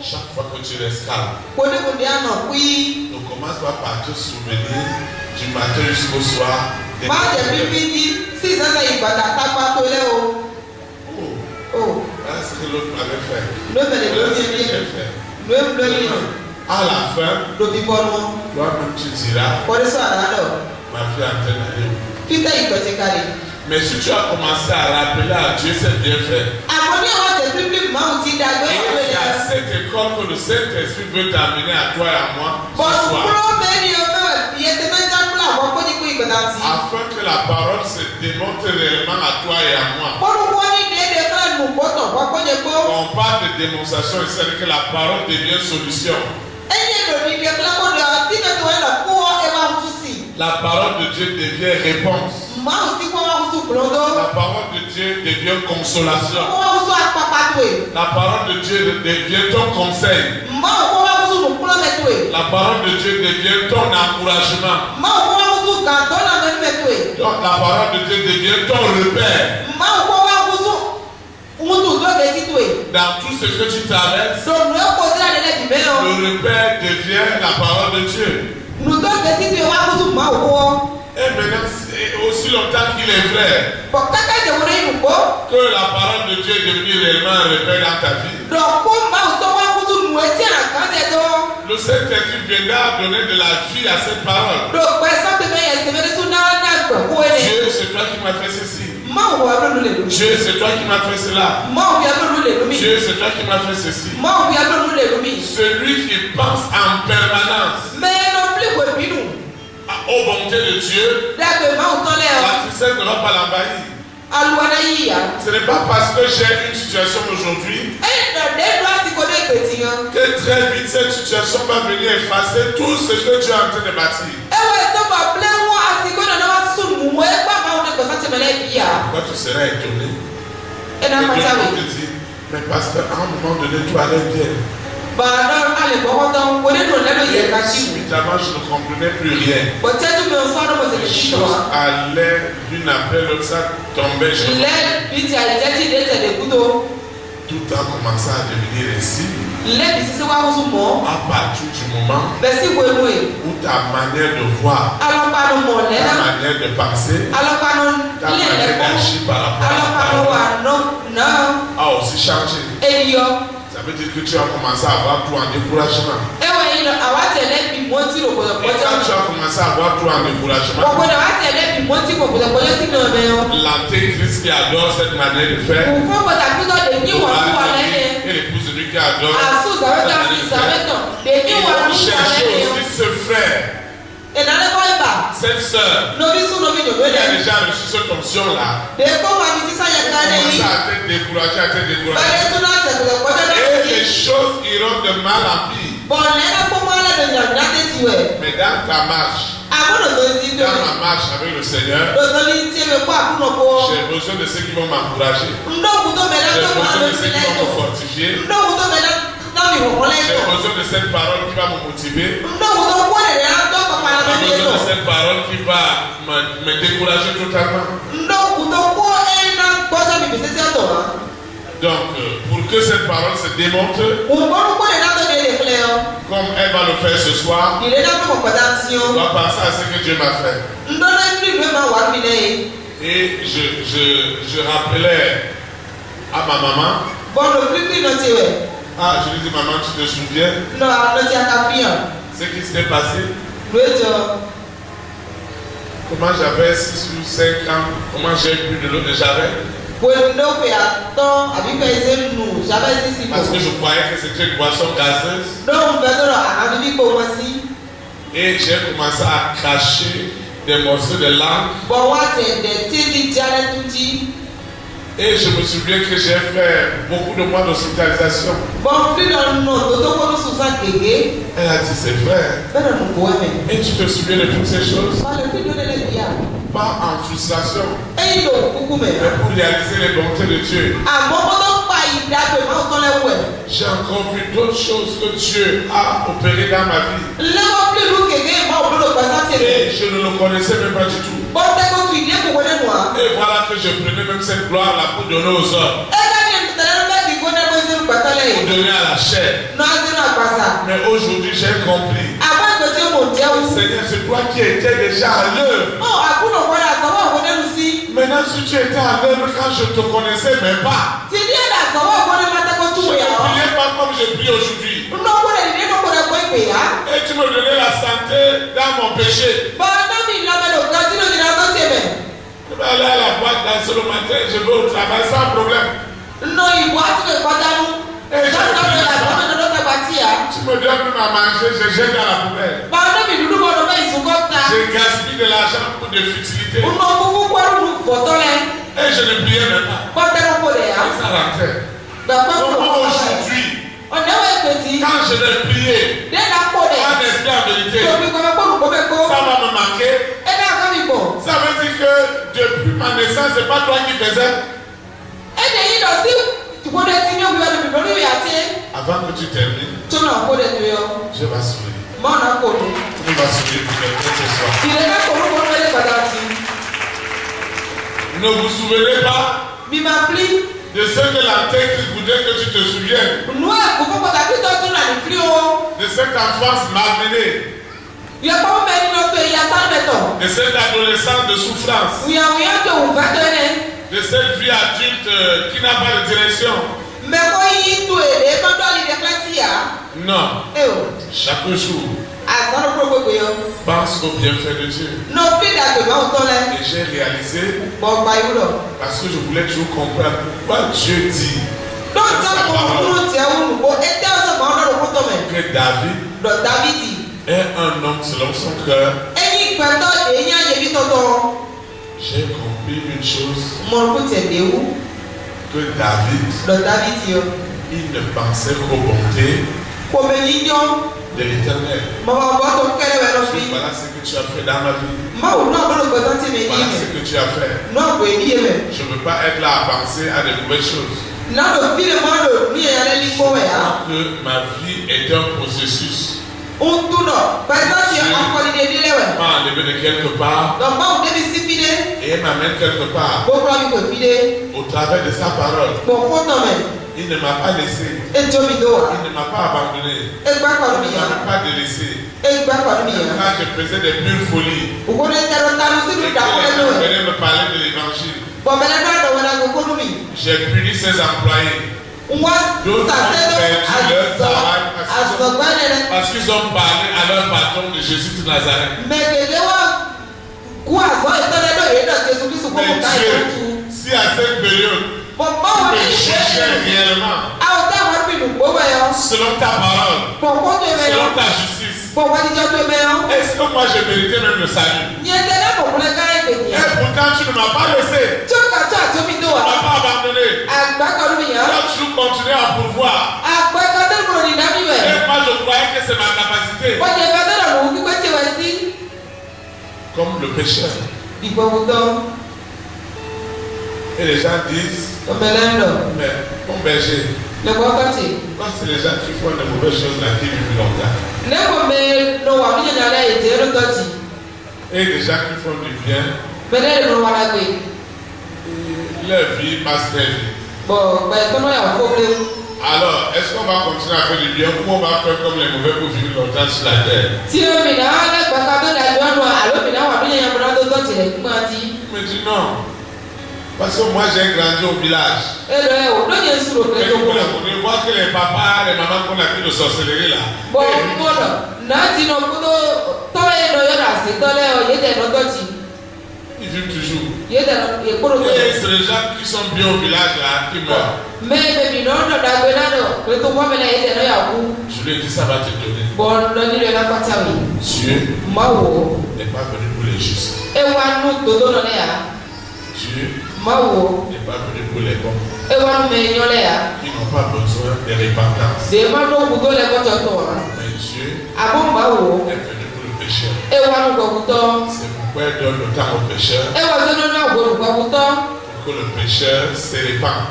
Chaque fois que tu restes calme, Oui. ne commence pas par te souvenir du matin jusqu'au soir. des Má jẹ́ problèmes. bíbí sí ìsẹ́sẹ́ ìgbàdà tápá tó lé o. Oh, voilà ce que l'autre avait fait. Lóbẹ̀lẹ̀ Voilà lóbi ce que ẹni j'ai fait. lóbi À la fin, lóbi bọ́nu. toi-même tu diras, Kọ́ni sọ àdádọ̀. ma vie est en train d'aller. Fítẹ́ ìgbọ̀nsẹ̀ kalẹ̀. Mais si tu as commencé à rappeler à Dieu ses bienfaits, Àmọ́ ní àwọn tẹ̀ bíbí máa ti dàgbé et ìwé c'est à rẹ̀. cette école que le Saint-Esprit veut t'amener à toi et à moi ce Bọ̀dù soir. kúrò bẹ́ẹ̀ ni o fẹ́ ìyẹsẹ̀ mẹ́ta kúrò àwọn kó ní kú ìgbàdà sí. Afin que la parole se démontre réellement à toi et à moi. Bọ́dù kúrò ní déédéé fúlẹ̀ nù gbọ́tọ̀ wọ́n kó ní kó. Quand on parle de démonstration, c'est que la parole devient solution. Ẹyin èrò ní ìdí ẹ̀fúlẹ̀ kó lọ tí kẹ́tù wọ́n lọ kó ẹ máa tún sí. La parole de Dieu devient réponse. Máa ń sí kó wọ́n tún kúlọ́dọ́. La parole de Dieu devient consolation. Kó wọ́n tún àpapàtó ẹ̀. La parole de Dieu devient ton conseil. Máa kó wọ́n tún nù kúlọ́mẹ̀tò ẹ̀. La parole de Dieu devient ton encouragement. Máa kó wọ́n tún gàdọ́ làmẹ́mẹ̀tò ẹ̀. Donc la parole de Dieu devient ton repère. Máa kó wọ́n tún mútu lóde títò ẹ̀. Dans tout ce que tu traverses, Lòlù ẹ̀ kò sí àdéhùn ẹ̀dì bẹ́ẹ̀ o. le repère devient la parole de Dieu. Nùtọ́ lóde títò ẹ̀ wá tún máa wọ́ wọ́. Et maintenant, aussi longtemps qu'il est vrai Bọ̀ kẹ́kẹ́ ìdèwọ̀n yìí nùgbọ́. que la parole de Dieu est devenue réellement un repère dans ta vie, Dọ̀kú máa tó wá tún nù etí àkàndẹ̀ tó. le Saint-Esprit viendra donner de la vie à cette parole. Dọ̀pẹ́ sọ́kùnrin yẹn sèmẹ́rẹ́ tún náà náà gbẹ̀ kó ẹ̀. Dieu, c'est toi qui m'as fait ceci. Máa wọ abúlé lè lómi. Dieu, c'est toi qui m'as fait cela. Máa wọ abúlé lè lómi. Dieu, c'est toi qui m'as fait ceci. Máa wọ abúlé lè lómi. Celui qui pense en permanence Mẹ́ẹ̀nà fílíkù ìbínú. aux bontés de Dieu, Dàgbé máa ń tán lẹ́ ọ. la tristesse ne va pas l'envahir. Aluwana yìí yá. Ce n'est pas parce que j'ai une situation aujourd'hui Ẹ̀yìn dàdé lọ àsìkò dé ìgbètì yẹn. que très vite cette situation va venir effacer tout ce que tu es en train de bâtir. Ẹ̀wọ̀ ẹ̀sọ́ bá bilẹ̀ wọn àsìkò náà wá sùn mú wọ́n ẹgbẹ́ àwọn ọ̀nà ìgbọ̀nsá tẹ̀mẹ̀lẹ́ bí yá. Quand tu seras étonné, Ẹ̀ náà et máa Dieu jáwé. te dit, mais pasteur, à un moment donné, tout allait bien. Bàdá alẹ́ gbọ́kọ́ tán wọlé nù lẹ́nu yẹ ká sí wù. Subitement, je ne comprenais plus rien. Bọ̀tẹ́jú mi ò sọ́dọ̀ bọ̀ Les tẹ̀lé sí choses wa. allaient l'une après l'autre, ça tombait. Lẹ́ bí ti àyẹ̀jẹ́ ti dé tẹ̀lé kútó. Tout a commencé à devenir ainsi Lẹ́ bí sísẹ́ wá wọ́n mọ́. à partir du moment Bẹ̀sí wo emu yìí. où ta manière de voir, Alọ́pàá mọ̀ ta lẹ́nà. manière de penser, Alọ́pàá ta ilé manière ẹ̀kọ́. d'agir par rapport à la Alọ́pàá wà parole náà. a aussi changé. Ènìyàn. Ça veut dire que tu as commencé à avoir tout en découragement. Ẹ̀wọ̀ yìí lọ àwa tẹ̀lé bí wọ́n ti rò Et pọ̀jọ́pọ̀jọ́. quand tu as commencé à avoir tout en découragement, Ọ̀gbọ́dọ̀ wá tẹ̀lé bí wọ́n ti rò pọ̀jọ́pọ̀jọ́ sí náà bẹ́ẹ̀ o. l'antéchrist qui adore cette manière de faire, Òfin pàtàkì tó lè ní wọ́n fún wa lẹ́yìn. et l'épouse de lui qui adore Àsù cette ìsàwẹ́tà manière sí de faire, ìsàwẹ́tàn. Lèmi ils wà vont ní chercher ìsàwẹ́tàn. aussi ce frère, Ìnálẹ́kọ̀ ìbà. cette sœur, Nobi sún nobi qui nyòmé a lẹ̀. déjà reçu cette onction-là. Dèkó wà ní sísá yẹn ká Commence lẹ́yìn. à t'être découragé, à t'être découragé. Bẹ́ẹ̀ni tún náà tẹ̀kùlẹ̀ pọ̀jọ́ náà Et sí. les choses iront de mal en pire. Bọ̀ọ̀lẹ́ náà fún mọ́lẹ̀ lè yàn ní àtẹ̀tì wẹ̀. Mais dans ta marche, Àbúrò tó ti dùn. dans ma marche avec le Seigneur, Lọ́sọ̀lì tí èmi kó àbúrò kó. j'ai besoin de ceux qui vont m'encourager. Ndókun tó mẹ́lẹ́ J'ai tó máa besoin lọ de sí ceux qui vont me lẹ́tọ̀. fortifier. Ndókun tó mẹ́lẹ́ náà mi wọ̀n J'ai lẹ́tọ̀. besoin de cette parole qui va me motiver. Ndókun tó kó lè rẹ̀ tó kọ̀ọ̀kan J'ai lọ́dún besoin de lẹ́tọ̀. cette parole qui va me décourager totalement. Ndókun tó kó ẹ̀ná gbọ́dọ̀ bìbí sẹ́sẹ́ tọ̀ wá. Donc, pour que cette parole se démontre, Òǹkọ́rú kó lè dátọ̀ lè lè filẹ̀ ọ. comme elle va le faire ce soir, Ìlé dátọ̀ kọ̀ọ̀kan dá sí ọ. on doit penser à ce que Dieu m'a fait. Ndọ́lá ní ìlú máa wà mí lẹ́yìn. Et je rappelais à ma maman, Bọ́ọ̀lù fífi náà ti wẹ̀. ah, je lui dis, maman, tu te souviens Nọ àwọn ọ̀nà tí a kà fi hàn. ce qui s'était passé? Lóòjọ́. Comment j'avais 6 ou 5 ans, comment j'ai bu de l'eau de Javel? Wèndókè àtọ́ àbíkẹ́ ẹsẹ̀ nù sábẹ́ sísì bò. Parce que je croyais que c'était une boisson gazeuse. Lóhùn fẹ́ tọrọ àbí bí kò wọ́n sí. Et j'ai commencé à cracher des morceaux de langue. Bọ̀ wá tẹ̀dẹ̀ tí ti jalè tún jí. Et je me souviens que j'ai fait beaucoup de mois d'hospitalisation. Bọ̀ fílọ̀ nù tó tó kọ́ lóṣù sá gègé. Elle a dit, c'est vrai. Bẹ́ẹ̀ nù kó ẹ̀mẹ̀. Et tu te souviens de toutes ces choses? Balẹ̀ fílọ̀ lẹ́lẹ̀ bíyà. Pas en frustration, Ẹyin ló kúkú mẹ́. mais pour réaliser les bontés de Dieu. Àmọ́ kó tó pa ìdájọ́ ìmáwó tán lẹ́wọ̀ ẹ̀. J'ai encore vu d'autres choses que Dieu a opérées dans ma vie. Lẹ́wọ́ fílù gègé ìmáwó ló gbàsá tẹ̀lé. Et je ne le connaissais même pas du tout. Bọ́tẹ́kọ̀ tù ìdí èkó wọlé nù wá. Et voilà que je prenais même cette gloire là pour donner aux hommes. Ẹ ká ní ìtẹ̀lẹ́ ló bẹ́ẹ̀ dìgbò náà bó ṣe ń gbàtọ́lẹ̀. pour donner à la chair. Mais aujourd'hui, j'ai compris. Seigneur, c'est toi qui étais déjà à l'œuvre. Maintenant, si tu étais à l'œuvre quand je ne te connaissais même pas, je ne priais pas comme je prie aujourd'hui. Et tu me donnais la santé dans mon péché. Je vais aller à la boîte danser le matin, je vais au travail sans problème. Tu me donnes même à manger, je jette dans la poubelle. Je gaspille de l'argent pour des futilités. Et je ne priais même pas. Et ça rentrait. Donc aujourd'hui, quand je vais prier, en esprit en vérité, ça va me manquer. Ça veut dire que depuis ma naissance, c'est pas toi qui faisais. Avant que tu termines, je vais sourire. On va sourire pour quelqu'un ce soir. Ne vous souvenez pas de ce que l'Antéchrist voudrait que tu te souviennes. De cette enfance malmenée. De cette adolescence de souffrance. De cette vie adulte qui n'a pas de direction. Non. Chaque jour, pense au bienfait de Dieu. Et j'ai réalisé, parce que je voulais toujours comprendre pourquoi Dieu dit que David est un homme selon son cœur. J'ai compris une chose, que David, il ne pensait qu'aux bontés de l'Éternel. Voilà ce que tu as fait dans ma vie. Voilà ce que tu as fait. Je ne veux pas être là à penser à de mauvaises choses. Je crois que ma vie est un processus. Dieu m'a enlevé de quelque part et m'amène quelque part au travers de sa parole. Il ne m'a pas laissé. Il ne m'a pas abandonné. Il ne m'a pas délaissé. Quand je faisais des pures folies, et que les gens venaient me parler de l'évangile, j'ai puni ses employés. D'autres ont perdu leur travail parce qu'ils ont parlé à leur patron de Jésus de Nazareth. Mais Dieu, si à cette période, tu me jugeais réellement selon ta parole, selon ta justice, est-ce que moi je méritais même le salut? Et pourtant tu ne m'as pas laissé. Tu ne m'as pas abandonné. Tu as toujours continué à pourvoir. Et moi je croyais que c'est ma capacité. Comme le pécheur. Et les gens disent, mais mon berger, quand c'est les gens qui font de mauvaises choses là qui vivent longtemps. Et les gens qui font du bien, leur vie passe très vite. Alors, est-ce qu'on va continuer à faire du bien ou on va faire comme les mauvais pour vivre longtemps sur la terre? Il me dit non. Parce que moi j'ai grandi au village. Et on voit que les papas, les mamans qu'on a pris de sorcellerie là. Ils vivent toujours. Et c'est les gens qui sont bien au village là qui meurent. Je lui ai dit ça va te donner. Dieu n'est pas venu pour les justes. Dieu n'est pas venu pour les bons. Ils n'ont pas besoin de repentance. Mais Dieu est venu pour le pécheur. C'est pourquoi il donne le temps au pécheur pour que le pécheur se répande.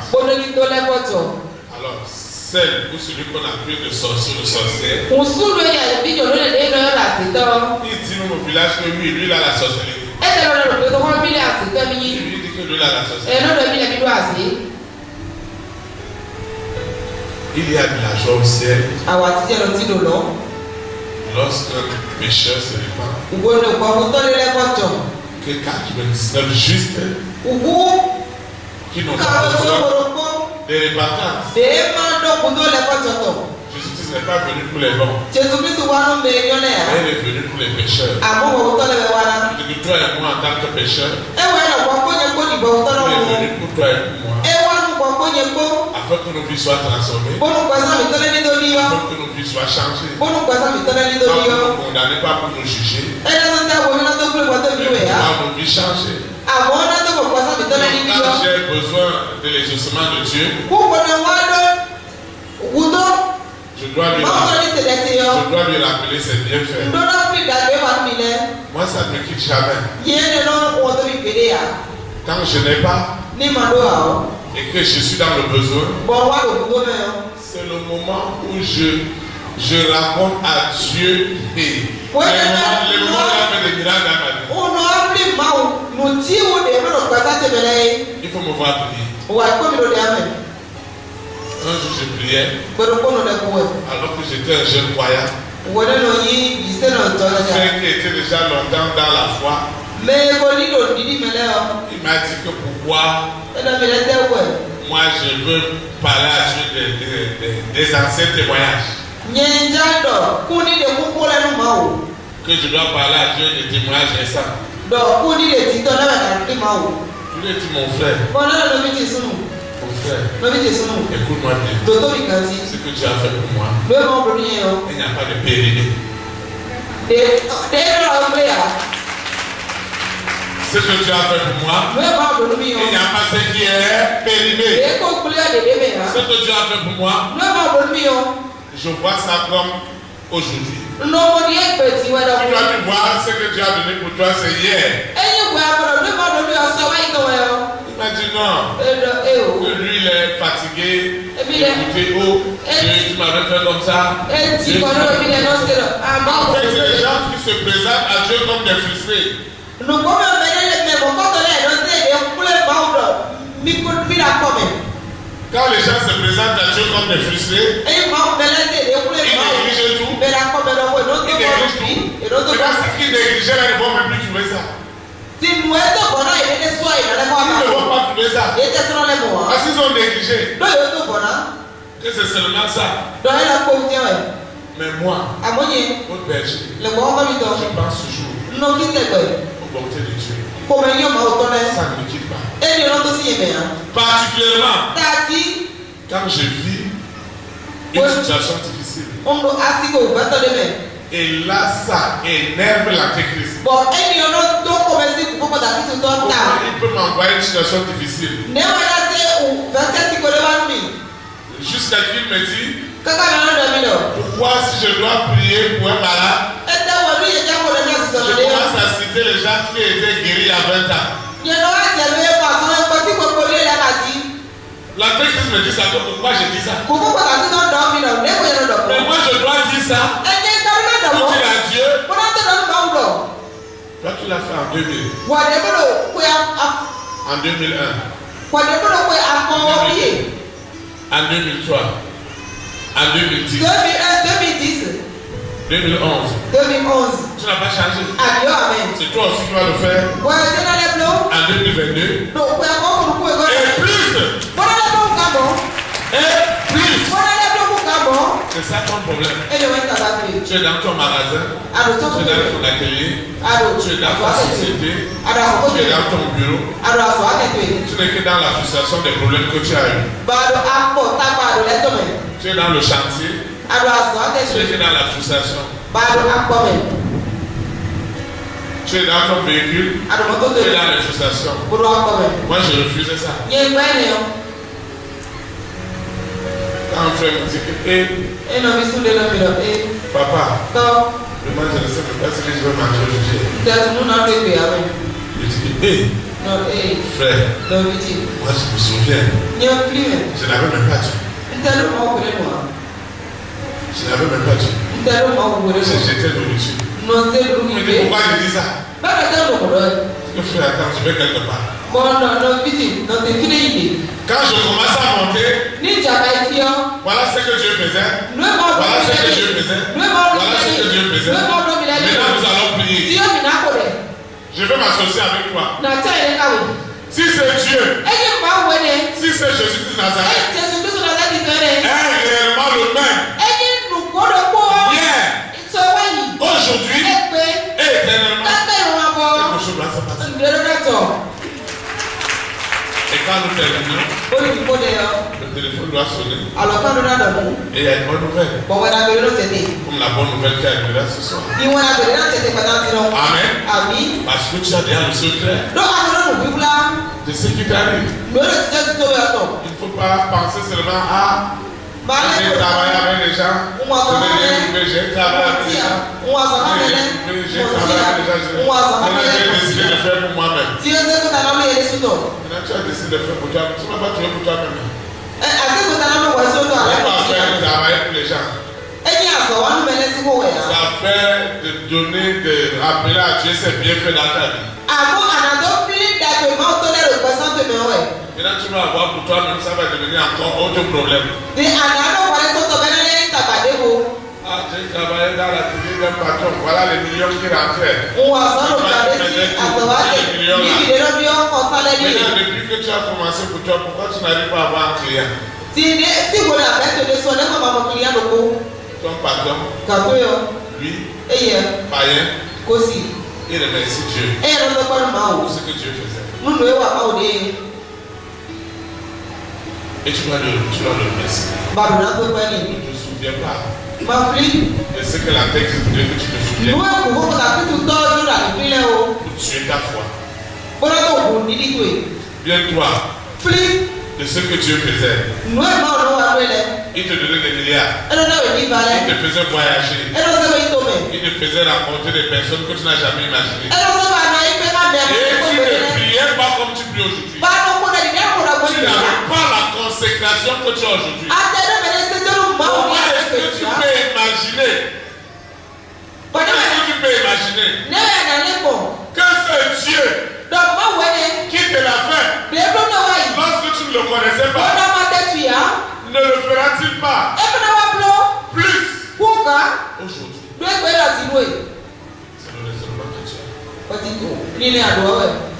Alors, celle ou celui qu'on appelle le sorcier, il dit dans le village que lui il a la sorcellerie. Il dit que lui il a la sorcellerie. Il y a de la joie au ciel Àwọn àtijọ́ lọ tí lò lọ. lorsqu'un pécheur se répand. Ugbo ní ọ̀pọ̀ ọ̀hún tó lé lẹ́kọ̀ọ́jọ̀. Que 99 justes Ugbo qui n'ont pas kàwé tó besoin gbòdògbò. de repentance. Bèé máa ń dọ̀kun tó lẹ́kọ̀ọ́jọ̀ tọ̀. Jésus n'est pas venu pour les bons, Jésù Kristu wà nù mí yọ́nà yà. mais il est venu pour les pécheurs. Àmọ́ wọ̀ tó lè wà náà. Que toi et moi, en tant que pécheurs, Ewa ẹ̀ lọ́kọ̀ kó yẹ kó dìbò tó il lọ́wọ́. est venu pour toi et pour moi, Ewa nù kọ̀ kó yẹ kó. afin que nos vies soient transformées, Bónú gbẹ̀sán mi tọ́lẹ́ nítorí yọ. afin que nos vies soient changées, Bónú gbẹ̀sán mi tọ́lẹ́ pas nítorí pour yọ. nous condamner, pas pour nous juger, Ẹ̀yẹ́ tó ń tẹ́ wo mi náà tó gbé wọ́tò bí wẹ̀ yá. pour nos vies changées. Àwọn náà tó kọ̀ gbẹ̀sán mi tọ́lẹ́ nítorí yọ. Quand j'ai besoin de l'exaucement de Dieu, Kúkú ni wọ́n lọ wùdó. je dois lui Báwo rappeler, ni tẹ̀lẹ̀ ti yọ? ses bienfaits. Ndọ́dọ̀ fi dàgbé wà mí lẹ. Moi, ça ne me quitte jamais. Yéé ni lọ́wọ́ wọ́n tó fi gbèdé yà. Quand je n'ai pas Ní màdó àwọ̀. et que je suis dans le besoin, Bọ̀ wá lò wùdó mẹ́ o. c'est le moment où je raconte à Dieu et Ouais, les moments où il a fait des miracles dans ma vie. Uno afli mau nuti wo de meno kwasa te bele. Il faut me voir prier. Wa ko mi do de amen. Un jour, je priais Gbọ́dọ̀ ko no de ko we. alors que j'étais un jeune croyant. Wo de no yi bi se no to la ja. Quelqu'un qui était déjà longtemps dans la foi, Me ko ni do didi mele o. il m'a dit que pourquoi E na mi le te we. moi je veux parler à Dieu des anciens témoignages. Nyenja do ku ni de ku ko le no ma o. Que je dois parler à Dieu des témoignages récents. Do ku ni de ti to na ka ni ma o. Je lui ai dit, mon frère, Ko na no mi ti sunu. mon frère, No mi ti sunu. écoute-moi bien. Do to mi kan si. Ce que tu as fait pour moi, Lo mo bo ni yo. il n'y a pas de périmé. De no o me ya. Ce que tu as fait pour moi, Lo mo bo mi yo. il n'y a pas ce qui est périmé. De ko ku le de me ya. Ce que tu as fait pour moi, Lo mo bo mi yo. je vois ça comme aujourd'hui. N'omo di egbe ti wa da Tu ko. dois te voir ce que tu as donné pour toi, c'est hier. Ẹyin ìwé agbọ̀dọ̀ ló máa lórí ọ̀sẹ̀ wáyé tó wẹ̀ ọ́. Il m'a dit non. Ẹ̀dọ̀ ẹ̀ o. Que lui, il est fatigué. Ebi lẹ. Écoutez, oh, Dieu, tu m'avais fait comme ça. Etí kọ́ni omi lẹ náà ṣe lọ. Àmọ́ En fait, òkú c'est les lẹ̀. gens qui se présentent à Dieu comme des frustrés. Nùkọ́ mi ò mẹ́lẹ́ lè mẹ́bọ̀ kọ́tọ̀ lẹ̀ lọ sí èdè kúlẹ̀ máa ń lọ. Mi là kọ́ mi. Quand les gens se présentent à Dieu comme des frustrés, Ẹyin máa ń mẹ́lẹ́ sí èdè kúlẹ̀ ils máa ń lọ. négligent tout. Bẹ̀rẹ̀ akọ́ mi lọ́wọ́ ìdó tó Ils bọ̀ négligent bí. tout. Ìdó tó Mais bọ̀ quand bí. c'est qu'ils négligeaient, là, ils ne vont même plus trouver ça. Ti nu ẹ tó bọ̀ náà ìdílé sọ ìdálẹ́kọ̀ Ils ne àbá. vont pas trouver ça. Èyí tẹ́ sọ́nà lẹ́mọ̀ wá. Parce qu'ils ont négligé. Lóyè tó bọ̀ náà. Que c'est seulement ça. Dọ̀rẹ́ la kó jẹ́ ẹ̀. Mais moi, Àmọ́yé votre berger, lẹ̀kọ́ ọkọ mi tọ̀. je pense toujours Nọ kí tẹ̀gbẹ̀. aux bontés de Dieu. Kò mẹ́ yọ̀ máa tọ́ lẹ́. Ça ne me quitte pas. Ẹni ọ̀nà tó sì yẹ mẹ́ yàn. Particulièrement Tààtì quand je vis une situation difficile. ọ̀nà àsìkò ìbátọ̀ dé mẹ́. Et là, ça énerve l'antéchrist. Bọ̀ ẹni ọ̀nà tó kọ̀ mẹ́ sí kókó pàtàkì tó tọ́ ta. Comment il peut m'envoyer une situation difficile Nẹ́wọ̀n yá sí fẹ́sẹ̀ sí kò lè wá nù mí. jusqu'à ce qu'il me dit Kaka mi ọ̀nà mi lọ. pourquoi si je dois prier pour un malade, Ẹ tẹ́ wọ bí ìyẹn jábọ̀ lẹ́nu àti je sọ̀rọ̀ lé. commence à citer les gens qui étaient guéris il y a 20 ans. Yẹn lọ wá jẹ̀ lóye pa àtúnwó ẹgbẹ́ tí kò kórè lẹ́ kàtí. L'antéchrist me dit ça, donc pourquoi je dis ça? Kókó pàtàkì tó ń dọ̀ mí lọ. Lẹ́kọ̀ọ́ yẹn lọ Mais dọ̀. moi je dois dire ça Ẹni kárí náà dọ̀ pour mọ́. dire à Dieu, Bọ́lá tó dọ̀ mí máa ń dọ̀. toi tu l'as fait en 2000, Wà dé bọ́lọ̀ pé en 2001, wà dé bọ́lọ̀ pé akọ̀wọ́ bíyè. en 2003, en 2010, 2010, 2011. 2011. Tu n'as pas changé. Adieu, amen. C'est toi aussi qui vas le faire Voilà, c'est dans les blocs. en 2022. Donc, on peut avoir beaucoup de Et plus, voilà les blocs au Gabon. et plus. Voilà les blocs au Gabon. C'est ça ton problème. Et le reste à la clé. Tu es dans ton magasin, Alors, tu es dans ton atelier, alors, tu es dans ta société, alors, tu es dans ton bureau. alors, soit que Tu n'es que dans la frustration des problèmes que tu as eu. Bado appo tabado les domaines. Tu es dans le chantier, Alors, soit que tu es que dans la frustration. Bado appo men. Tu es dans ton véhicule, Alors, mon tu es côté. dans les frustrations. Bado appo men. Moi, je refusais ça. Yé gbẹ́ni o. Quand un frère me dit, hé, E non mi sunde non mi lọ. E papa, tọ́. demain je ne sais même pas si je vais manger aujourd'hui. Tẹ̀sùn náà lè gbé àwọn. Je dis, hé, Non, e frère, lọ bí ti. moi je me souviens, Nyɛ fili mɛ. je n'avais même pas Dieu. Ntɛlu ma wuli nù wa. Je n'avais même pas Dieu. Ntɛlu ma wuli nù. J'étais nourriture. Nɔnse lu Il mi me dit, bɛ. pourquoi je dis ça? Bɛɛ bɛ tɛ lɔkɔ dɔ ye. Je dis, frère, attends, je vais quelque part. Bɔn nɔ biti nɔnse fili yi de. Quand je commence à monter, Ni jaba yi fiyɔ. Voilà ce que Dieu faisait. Nous avons Voilà ce que Dieu faisait. Voilà ce que Dieu faisait. Maintenant nous allons prier. Je vais m'associer avec toi. Si c'est Dieu, si c'est Jésus de Nazareth, est réellement le même. Hier, aujourd'hui et éternellement. Quelque chose doit se passer. Et quand nous terminons, le téléphone doit sonner. Et il y a une bonne nouvelle. Comme la bonne nouvelle qui est arrivée ce soir. Amen. Parce que tu as déjà le secret de ce qui t'arrive. Il ne faut pas penser seulement à j'ai travaillé avec les gens, j'ai travaillé avec les gens, j'ai travaillé avec les gens, j'ai décidé de faire pour moi-même. Maintenant tu as décidé de faire pour toi, tu ne vas pas trouver pour toi-même. Tu ne vas pas faire travailler pour les gens. Ça fait de donner, de rappeler à Dieu ses bienfaits dans ta vie. Maintenant tu vas avoir pour toi-même, ça va devenir encore autre problème. Ah, j'ai travaillé dans la télé d'un patron, voilà les millions qui rentraient. Maintenant, depuis que tu as commencé pour toi, pourquoi tu n'arrives pas à avoir un client? Ton patron, lui, païen, il remercie Dieu pour ce que Dieu faisait. Et tu vas le remercier. Ne te souviens pas de ce que la texte voulait que tu te souviennes. Pour tuer ta foi. Souviens-toi de ce que Dieu faisait. Il te donnait des milliards. Il te faisait voyager. Il te faisait rencontrer des personnes que tu n'as jamais imaginées. Et tu ne priais pas comme tu pries aujourd'hui. Tu n'avais pas la consécration que tu as aujourd'hui. Comment est-ce que tu peux imaginer? Comment est-ce que tu peux imaginer que ce Dieu qui te l'a fait, lorsque tu ne le connaissais pas, ne le fera-t-il pas plus aujourd'hui? C'est le raisonnement que tu as.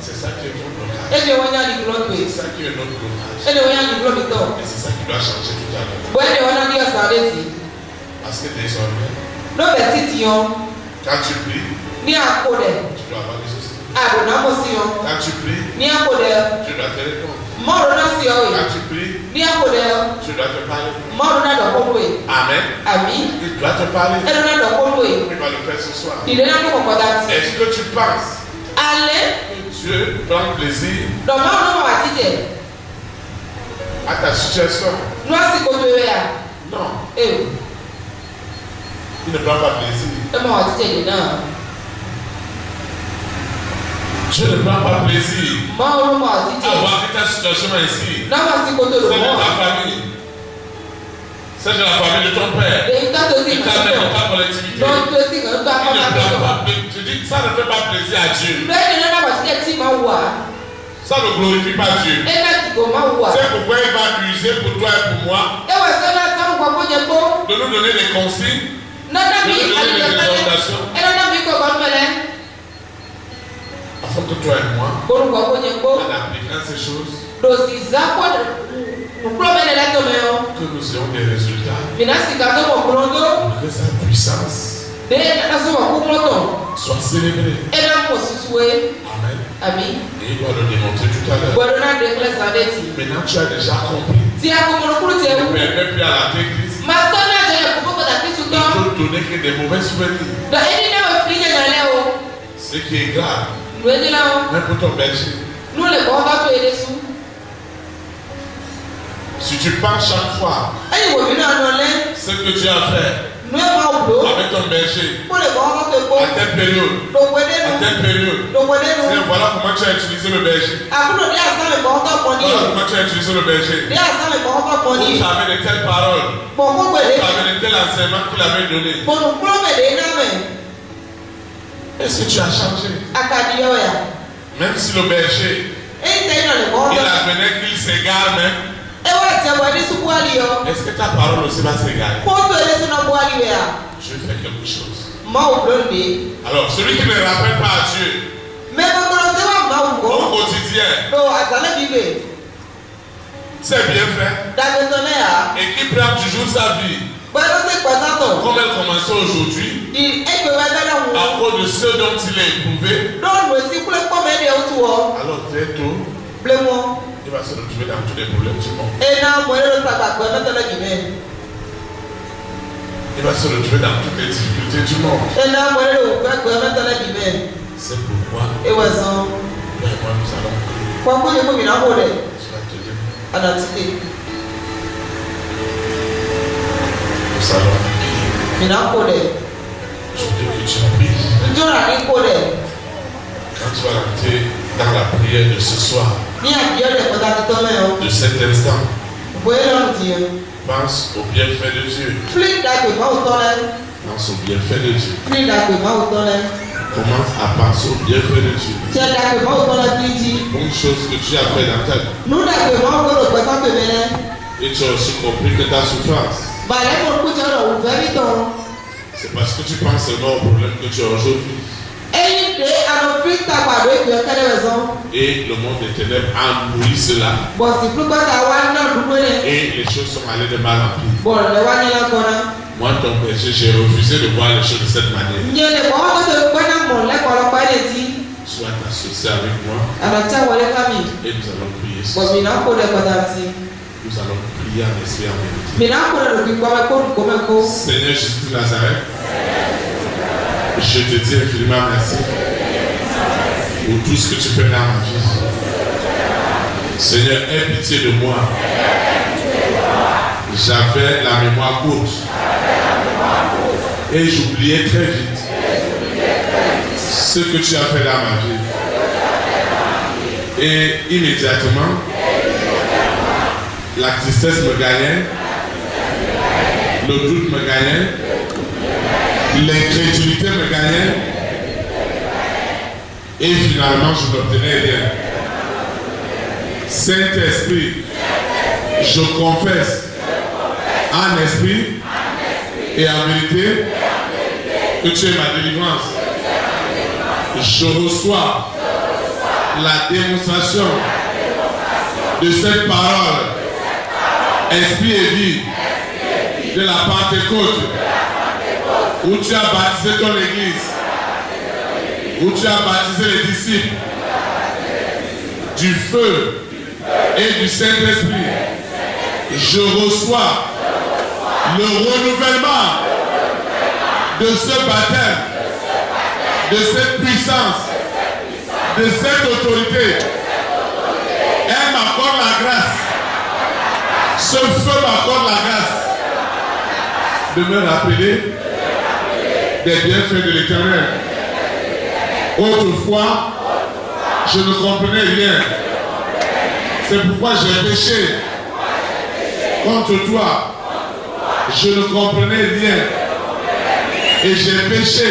C'est ça qui est ton blocage. C'est ça qui est notre blocage. Et c'est ça qui doit changer tout à l'heure. Parce que désormais, quand tu pries, tu dois avoir des choses. Quand tu pries, tu dois te répondre. Quand tu pries, tu dois te parler. Amen. Il doit te parler. Il va le faire ce soir. Est-ce que tu penses que Dieu prend plaisir à ta situation? Non. Il ne prend pas plaisir. Je ne prends pas plaisir à voir que ta situation est ici. C'est de ta famille. C'est de la famille de ton père. De ta mère, de ta collectivité. Je dis que ça ne fait pas plaisir à Dieu. Ça ne glorifie pas Dieu. C'est pourquoi il va user pour toi et pour moi de nous donner des consignes, de nous donner des exhortations, afin que toi et moi, en appliquant ces choses, que nous ayons des résultats, pour que sa puissance soit célébrée. Amen. Et il doit le démontrer tout à l'heure. Maintenant tu as déjà compris. Ne permets plus à la Église de te donner que des mauvais souvenirs. Ce qui est grave, même pour ton berger. Si tu penses chaque fois ce que tu as fait avec ton berger, à telle période, voilà comment tu as utilisé le berger. Voilà comment tu as utilisé le berger. Pour t'amener de telles paroles, pour t'amener de tel enseignement qu'il avait donné. Est-ce que tu as changé? Même si le berger, il advenait qu'il s'égare même, Est-ce que ta parole aussi va s'égarer? Je vais faire quelque chose. Alors, celui qui ne rappelle pas à Dieu au quotidien, c'est bien fait. Et qui prend toujours sa vie comme elle commençait aujourd'hui, à cause de ce dont il est éprouvé, alors très tôt, il va se retrouver dans tous les problèmes du monde. Il va se retrouver dans toutes les difficultés du monde. C'est pourquoi toi et moi nous allons prier. Nous allons prier. Je veux que tu pries. Quand tu vas rentrer dans la prière de ce soir, de cet instant, pense au bienfait de Dieu. Pense au bienfait de Dieu. Commence à penser au bienfait de Dieu. Une chose que tu as fait dans ta vie. Et tu as aussi compris que ta souffrance, c'est parce que tu penses seulement au problème que tu as aujourd'hui. Et le monde des ténèbres a nourri cela. Et les choses sont allées de mal en pire. Moi, ton péché, j'ai refusé de voir les choses de cette manière. Sois associé avec moi. Et nous allons prier. Nous allons prier en esprit en vérité. Seigneur Jésus de Nazareth, je te dis infiniment merci pour tout ce que tu fais dans ma vie. Seigneur, aie pitié de moi. J'avais la mémoire courte et j'oubliais très vite ce que tu as fait dans ma vie. Et immédiatement, la tristesse me gagnait, le doute me gagnait, l'incrédulité me gagnait, et finalement je n'obtenais rien. Saint-Esprit, je confesse en esprit et en vérité que tu es ma délivrance. Je reçois la démonstration de cette parole, esprit et vie, de la Pentecôte, où tu as baptisé ton église, où tu as baptisé les disciples, du feu et du Saint-Esprit. Je reçois le renouvellement de ce baptême, de cette puissance, de cette autorité. Elle m'accorde la grâce. Ce feu m'accorde la grâce de me rappeler des bienfaits de l'Éternel. Autrefois, je ne comprenais rien. C'est pourquoi j'ai péché contre toi. Je ne comprenais rien. Et j'ai péché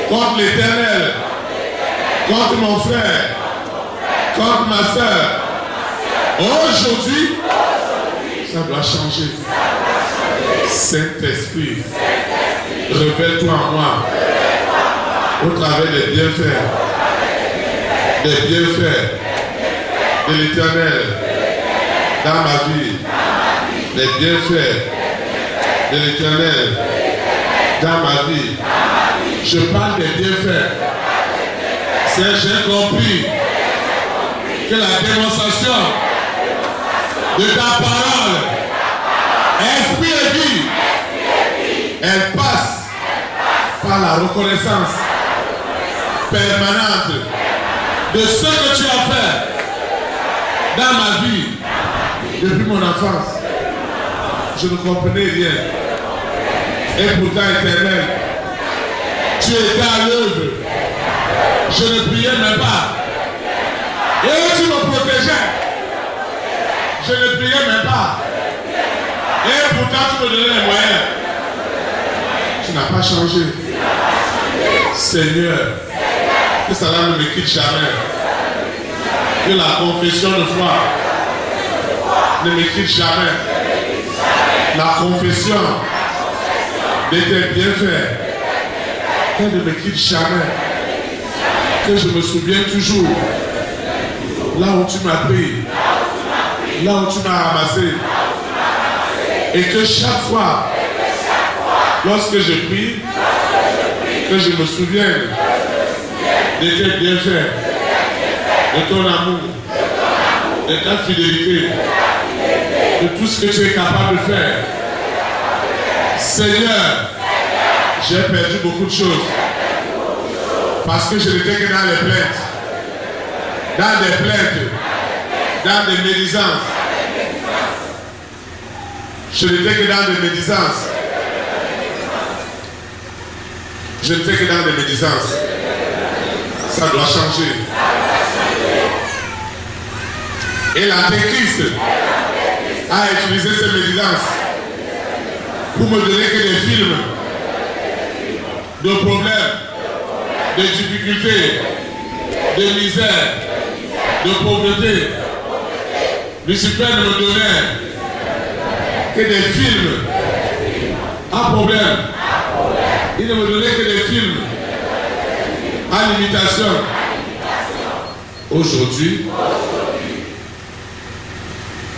contre l'Éternel, contre mon frère, contre ma soeur. Aujourd'hui, ça doit changer. Saint-Esprit, révèle-toi en moi au travers des bienfaits de l'Éternel dans ma vie, les bienfaits de l'Éternel dans ma vie. Je parle des bienfaits. J'ai compris que la démonstration de ta parole, esprit et vie, elle passe par la reconnaissance permanente de ce que tu as fait dans ma vie depuis mon enfance. Je ne comprenais rien. Et pourtant, Éternel, tu étais à l'œuvre. Je ne priais même pas. Et tu me protégeais. Je ne priais même pas. Et pourtant, tu me donnais les moyens. Tu n'as pas changé. Seigneur, que cela ne me quitte jamais. Que la confession de foi ne me quitte jamais. La confession de tes bienfaits, qu'elle ne me quitte jamais. Que je me souvienne toujours là où tu m'as pris, là où tu m'as ramassé. Et que chaque fois, lorsque je prie, que je me souvienne de tes bienfaits, de ton amour, de ta fidélité, de tout ce que tu es capable de faire. Seigneur, j'ai perdu beaucoup de choses parce que je n'étais que dans les plaintes, dans des médisances. Je n'étais que dans des médisances. Je n'étais que dans des médisances. Ça doit changer. Et l'Antéchrist a utilisé ces médisances pour me donner que des films de problèmes, de difficultés, de misère, de pauvreté. Lucifer ne me donnait que des films à problème. Il ne me donnait que des films à limitation. Aujourd'hui,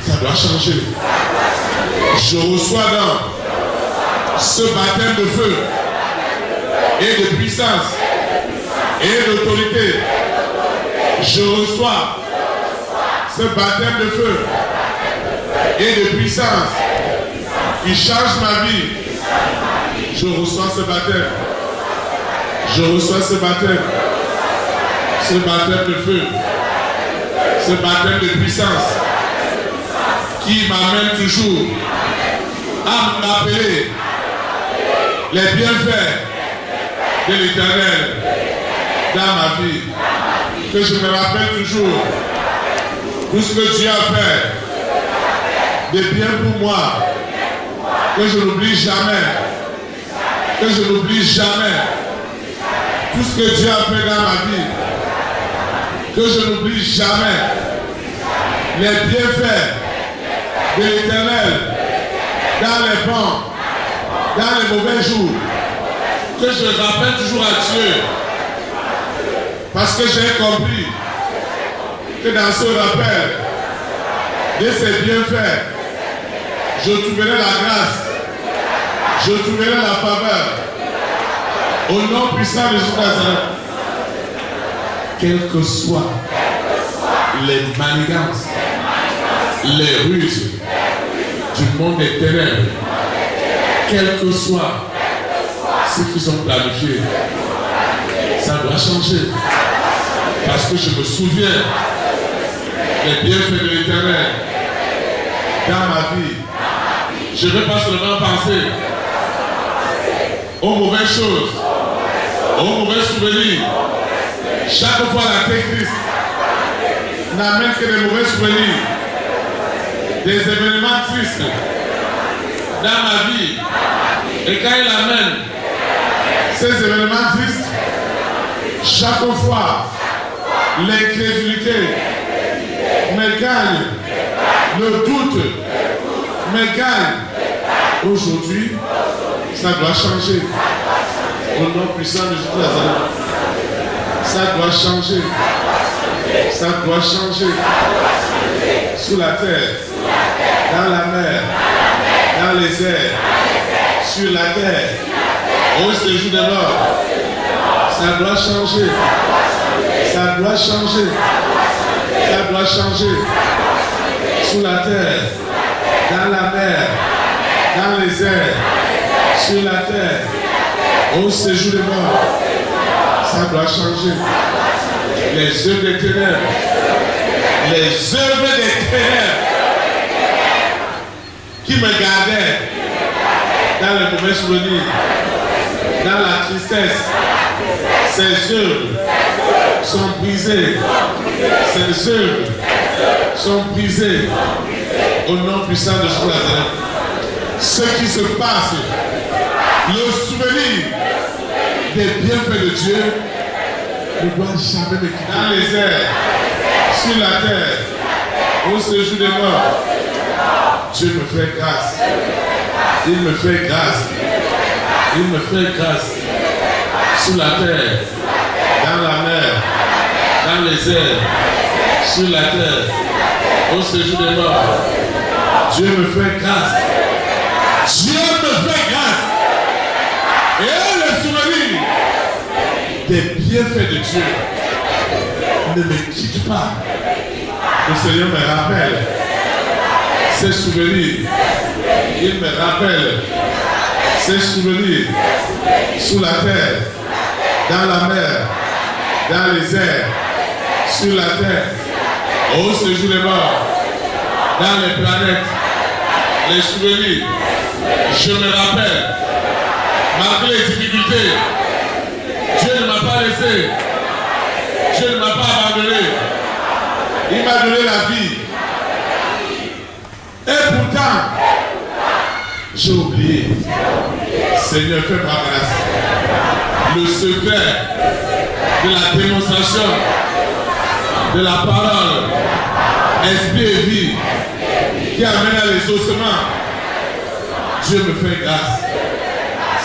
ça doit changer. Je reçois donc ce baptême de feu et de puissance et d'autorité. Je reçois ce baptême de feu et de puissance qui change ma vie. Je reçois ce baptême. Je reçois ce baptême. Ce baptême de feu. Ce baptême de puissance qui m'amène toujours à m'appeler les bienfaits de l'Éternel dans ma vie. Que je me rappelle toujours tout ce que Dieu a fait de bien pour moi. Que je n'oublie jamais. Que je n'oublie jamais tout ce que Dieu a fait dans ma vie. Que je n'oublie jamais les bienfaits de l'Éternel dans les bons, dans les mauvais jours. Que je rappelle toujours à Dieu. Parce que j'ai compris que dans ce rappel de ses bienfaits, je trouverai la grâce, je trouverai la faveur. Au nom puissant de Jésus Nazareth. Quelles que soient les manigances, les ruses du monde des ténèbres, quel que soit ce qu'ils ont planifié, ça doit changer. Parce que je me souviens des bienfaits de l'Éternel dans ma vie. Je ne vais pas seulement penser aux mauvaises choses, aux mauvais souvenirs. Chaque fois l'Antéchrist n'amène que des mauvais souvenirs, des événements tristes dans ma vie. Et quand il amène ces événements tristes, chaque fois l'incrédulité me gagne, le doute me gagne. Aujourd'hui, ça doit changer. Au nom puissant de Jésus Nazareth. Ça doit changer. Ça doit changer. Sous la terre, dans la mer, dans les airs, sur la terre, au séjour des morts. Ça doit changer. Ça doit changer. Ça doit changer. Sous la terre, dans la mer, dans les airs, sur la terre, au séjour des morts. Ça doit changer. Les œuvres des ténèbres. Les œuvres des ténèbres qui me gardaient dans les mauvais souvenirs, dans la tristesse. Ces œuvres sont brisées. Ces œuvres sont brisées. Au nom puissant de Jésus Nazareth. Ce qui se passe, le souvenir des bienfaits de Dieu ne doit jamais me quitter. Dans les airs, sur la terre, au séjour des morts, Dieu me fait grâce. Il me fait grâce. Il me fait grâce. Sous la terre, dans la mer, dans les airs, sur la terre, au séjour des morts. Dieu me fait grâce. Dieu me fait grâce. Et le souvenir des bienfaits de Dieu ne me quitte pas. Le Seigneur me rappelle ses souvenirs. Il me rappelle ses souvenirs sous la terre, dans la mer, dans les airs, sur la terre, au séjour des morts, dans les planètes, les souvenirs. Je me rappelle, malgré les difficultés, Dieu ne m'a pas laissé, Dieu ne m'a pas abandonné. Il m'a donné la vie. Et pourtant, j'ai oublié. Seigneur, fais ma grâce. Le secret de la démonstration de la parole, esprit et vie, qui amène à les ossements. Dieu me fait grâce.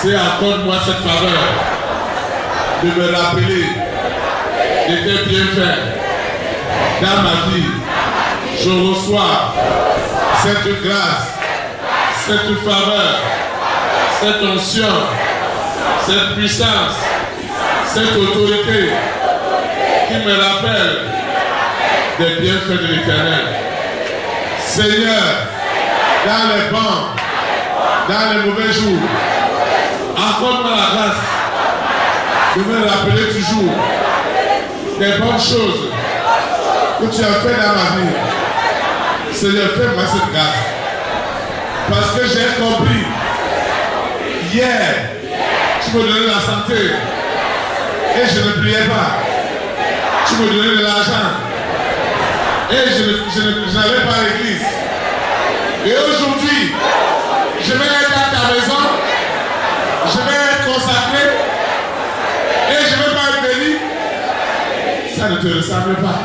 C'est accorde-moi cette faveur de me rappeler de tes bienfaits dans ma vie. Je reçois cette grâce, cette faveur, cette onction, cette puissance, cette autorité qui me rappelle des bienfaits de l'Éternel. Seigneur, dans les bons, dans les mauvais jours, accorde-moi la grâce de me rappeler toujours des bonnes choses que tu as fait dans ma vie. Seigneur, fais-moi cette grâce. Parce que j'ai compris. Hier, tu me donnais la santé. Et je ne priais pas. Tu me donnais de l'argent. Et je n'allais pas à l'église. Et aujourd'hui, je vais être à ta maison. Je vais être consacré. Et je ne vais pas être béni. Ça ne te ressemble pas.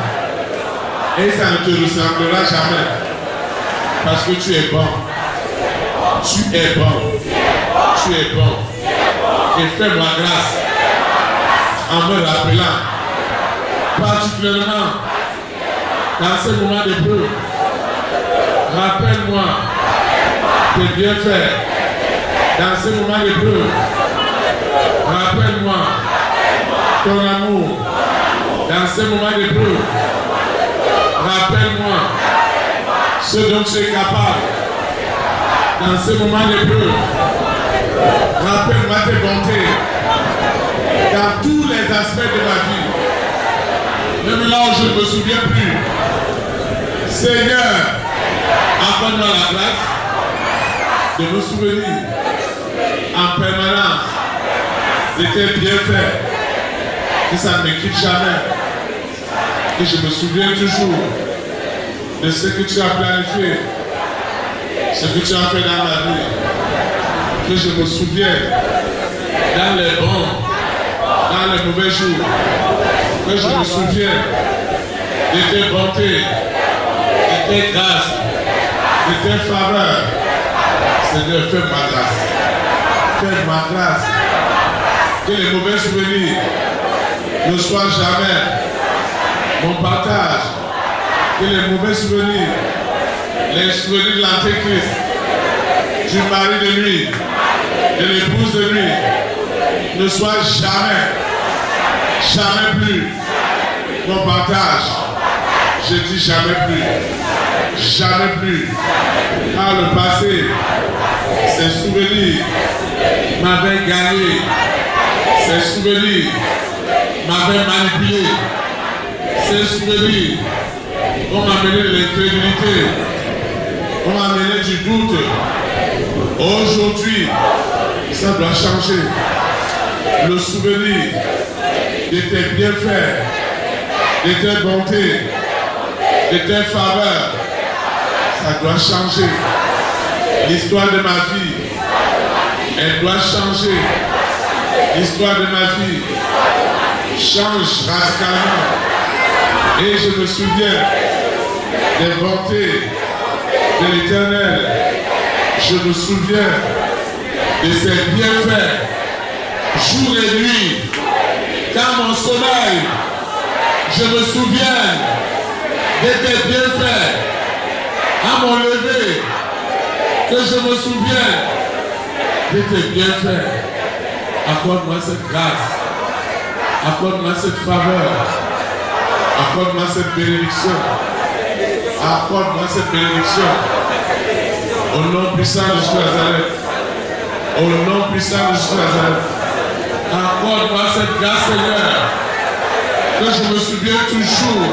Et ça ne te ressemblera jamais. Parce que tu es bon. Tu es bon. Tu es bon. Et fais-moi grâce en me rappelant particulièrement dans ces moments d'épreuve. Rappelle-moi tes bienfaits dans ces moments d'épreuve. Rappelle-moi ton amour dans ces moments d'épreuve. Rappelle-moi ce dont tu es capable dans ces moments d'épreuve. Rappelle-moi tes bontés dans tous les aspects de ma vie. Même là où je ne me souviens plus. Seigneur, accorde-moi la grâce de me souvenir en permanence de tes bienfaits, que ça ne me quitte jamais, que je me souviens toujours de ce que tu as planifié, ce que tu as fait dans ma vie, que je me souviens dans les bons, dans les mauvais jours, que je me souviens de tes bontés, de tes grâces, de tes faveurs. Seigneur, fais-moi grâce. Fais-moi grâce. Que les mauvais souvenirs ne soient jamais mon partage. Que les mauvais souvenirs, les souvenirs de l'Antéchrist, du mari de lui, de l'épouse de lui, ne soient jamais, jamais plus mon partage. Je dis jamais plus. Jamais plus. Par le passé, ces souvenirs m'avaient gagné. Ces souvenirs m'avaient manipulé. Ces souvenirs ont amené de l'incrédulité, ont amené du doute. Aujourd'hui, ça doit changer. Le souvenir de tes bienfaits, de tes bontés, de tes faveurs, ça doit changer. L'histoire de ma vie, elle doit changer. L'histoire de ma vie change radicalement. Et je me souviens des bontés, de l'Éternel. Je me souviens de ses bienfaits, jour et nuit. Dans mon sommeil, je me souviens de tes bienfaits. À mon lever, que je me souvienne de tes bienfaits. Accorde-moi cette grâce. Accorde-moi cette faveur. Accorde-moi cette bénédiction. Accorde-moi cette bénédiction. Au nom puissant de Jésus Nazareth. Au nom puissant de Jésus Nazareth. Accorde-moi cette grâce, Seigneur. Que je me souvienne toujours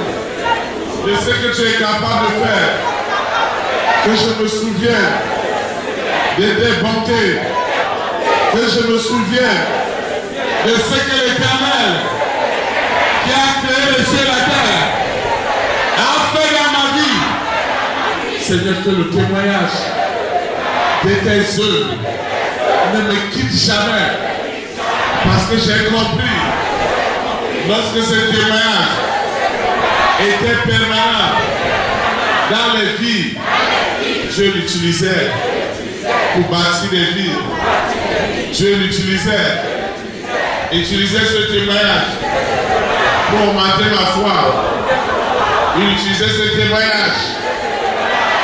de ce que tu es capable de faire. Que je me souvienne de tes bontés. Que je me souvienne de ce que l'Éternel qui a créé les cieux et la terre a fait dans ma vie. Seigneur, que le témoignage de tes œuvres ne me quitte jamais. Parce que j'ai compris, lorsque ce témoignage était permanent dans les vies, je l'utilisais pour bâtir des vies. Je l'utilisais. Utilisait ce témoignage pour augmenter ma foi. Il utilisait ce témoignage.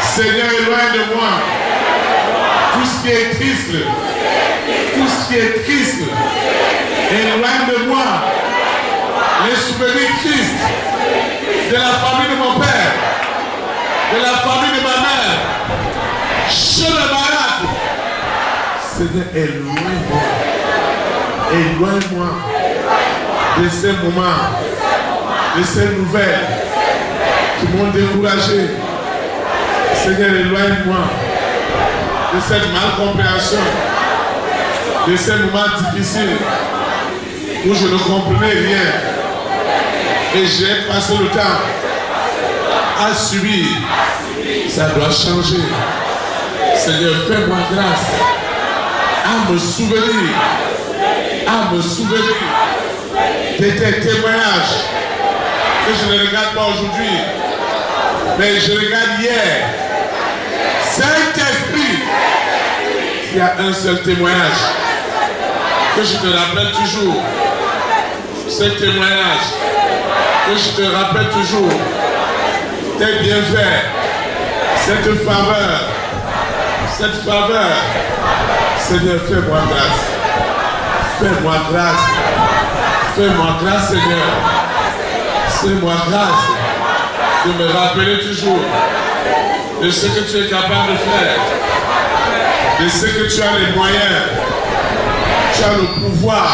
Seigneur, éloigne de moi tout ce qui est triste. Tout ce qui est triste. Éloigne de moi les souvenirs tristes de la famille de mon père, de la famille de ma mère. Je me malade. Seigneur, éloigne-moi. Éloigne-moi de ces moments, de ces nouvelles qui m'ont découragé. Seigneur, éloigne-moi de cette malcompréhension, de ces moments difficiles où je ne comprenais rien et j'ai passé le temps à subir. Ça doit changer. Seigneur, fais-moi grâce à me souvenir de tes témoignages que je ne regarde pas aujourd'hui, mais je regarde hier. Saint-Esprit, il y a un seul témoignage que je te rappelle toujours. Ce témoignage que je te rappelle toujours. Tes bienfaits, cette faveur. Seigneur, fais-moi grâce. Fais-moi grâce. Fais-moi grâce, Seigneur. Fais-moi grâce de me rappeler toujours de ce que tu es capable de faire, de ce que tu as les moyens, tu as le pouvoir.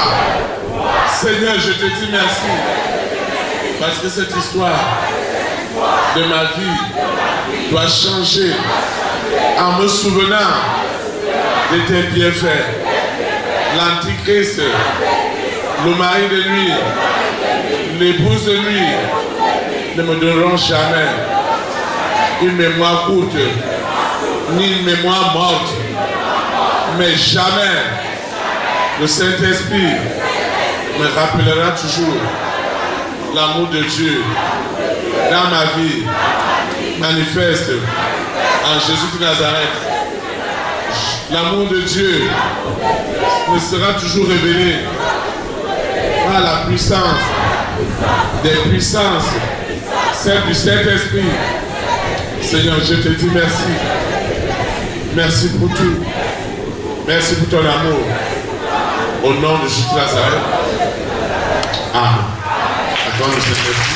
Seigneur, je te dis merci parce que cette histoire de ma vie doit changer en me souvenant de tes bienfaits. L'antichrist, le mari de nuit, l'épouse de nuit ne me donneront jamais une mémoire courte, ni une mémoire morte, mais jamais le Saint-Esprit me rappellera toujours l'amour de Dieu dans ma vie, manifeste en Jésus de Nazareth. L'amour de Dieu me sera toujours révélé par la puissance des puissances, celle du Saint-Esprit. Seigneur, je te dis merci. Merci pour tout. Merci pour ton amour. Au nom de Jésus de Nazareth. Amen. Accorde le Saint-Esprit.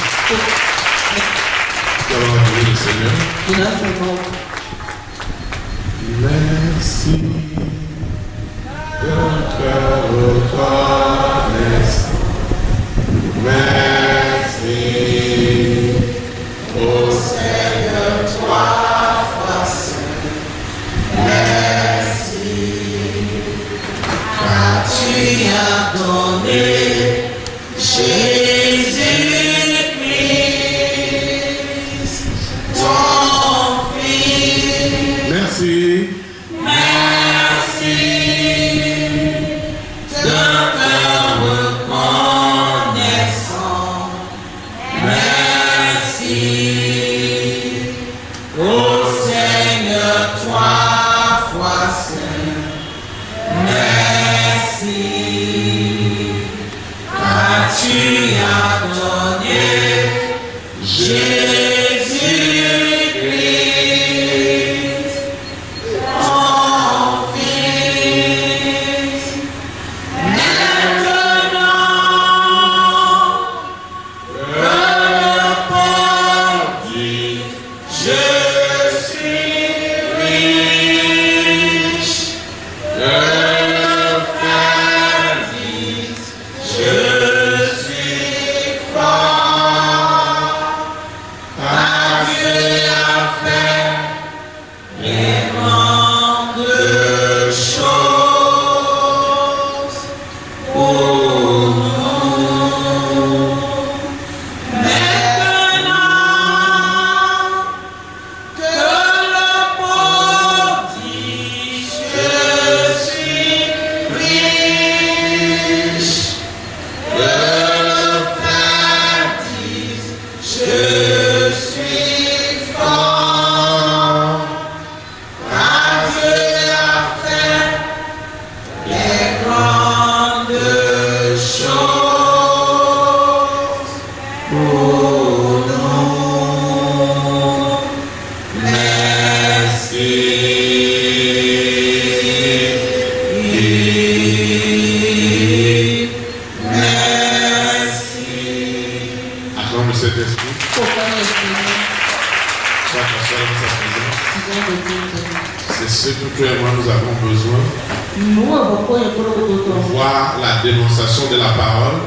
Nous allons adorer le Seigneur. Merci d'un cœur reconnaissant. Merci au Seigneur, toi face. Merci car tu as donné Jésus-Christ, ton Fils. Merci. Seigneur. Acclame le Saint-Esprit. C'est ce que toi et moi nous avons besoin. Voir la dénonciation de la parole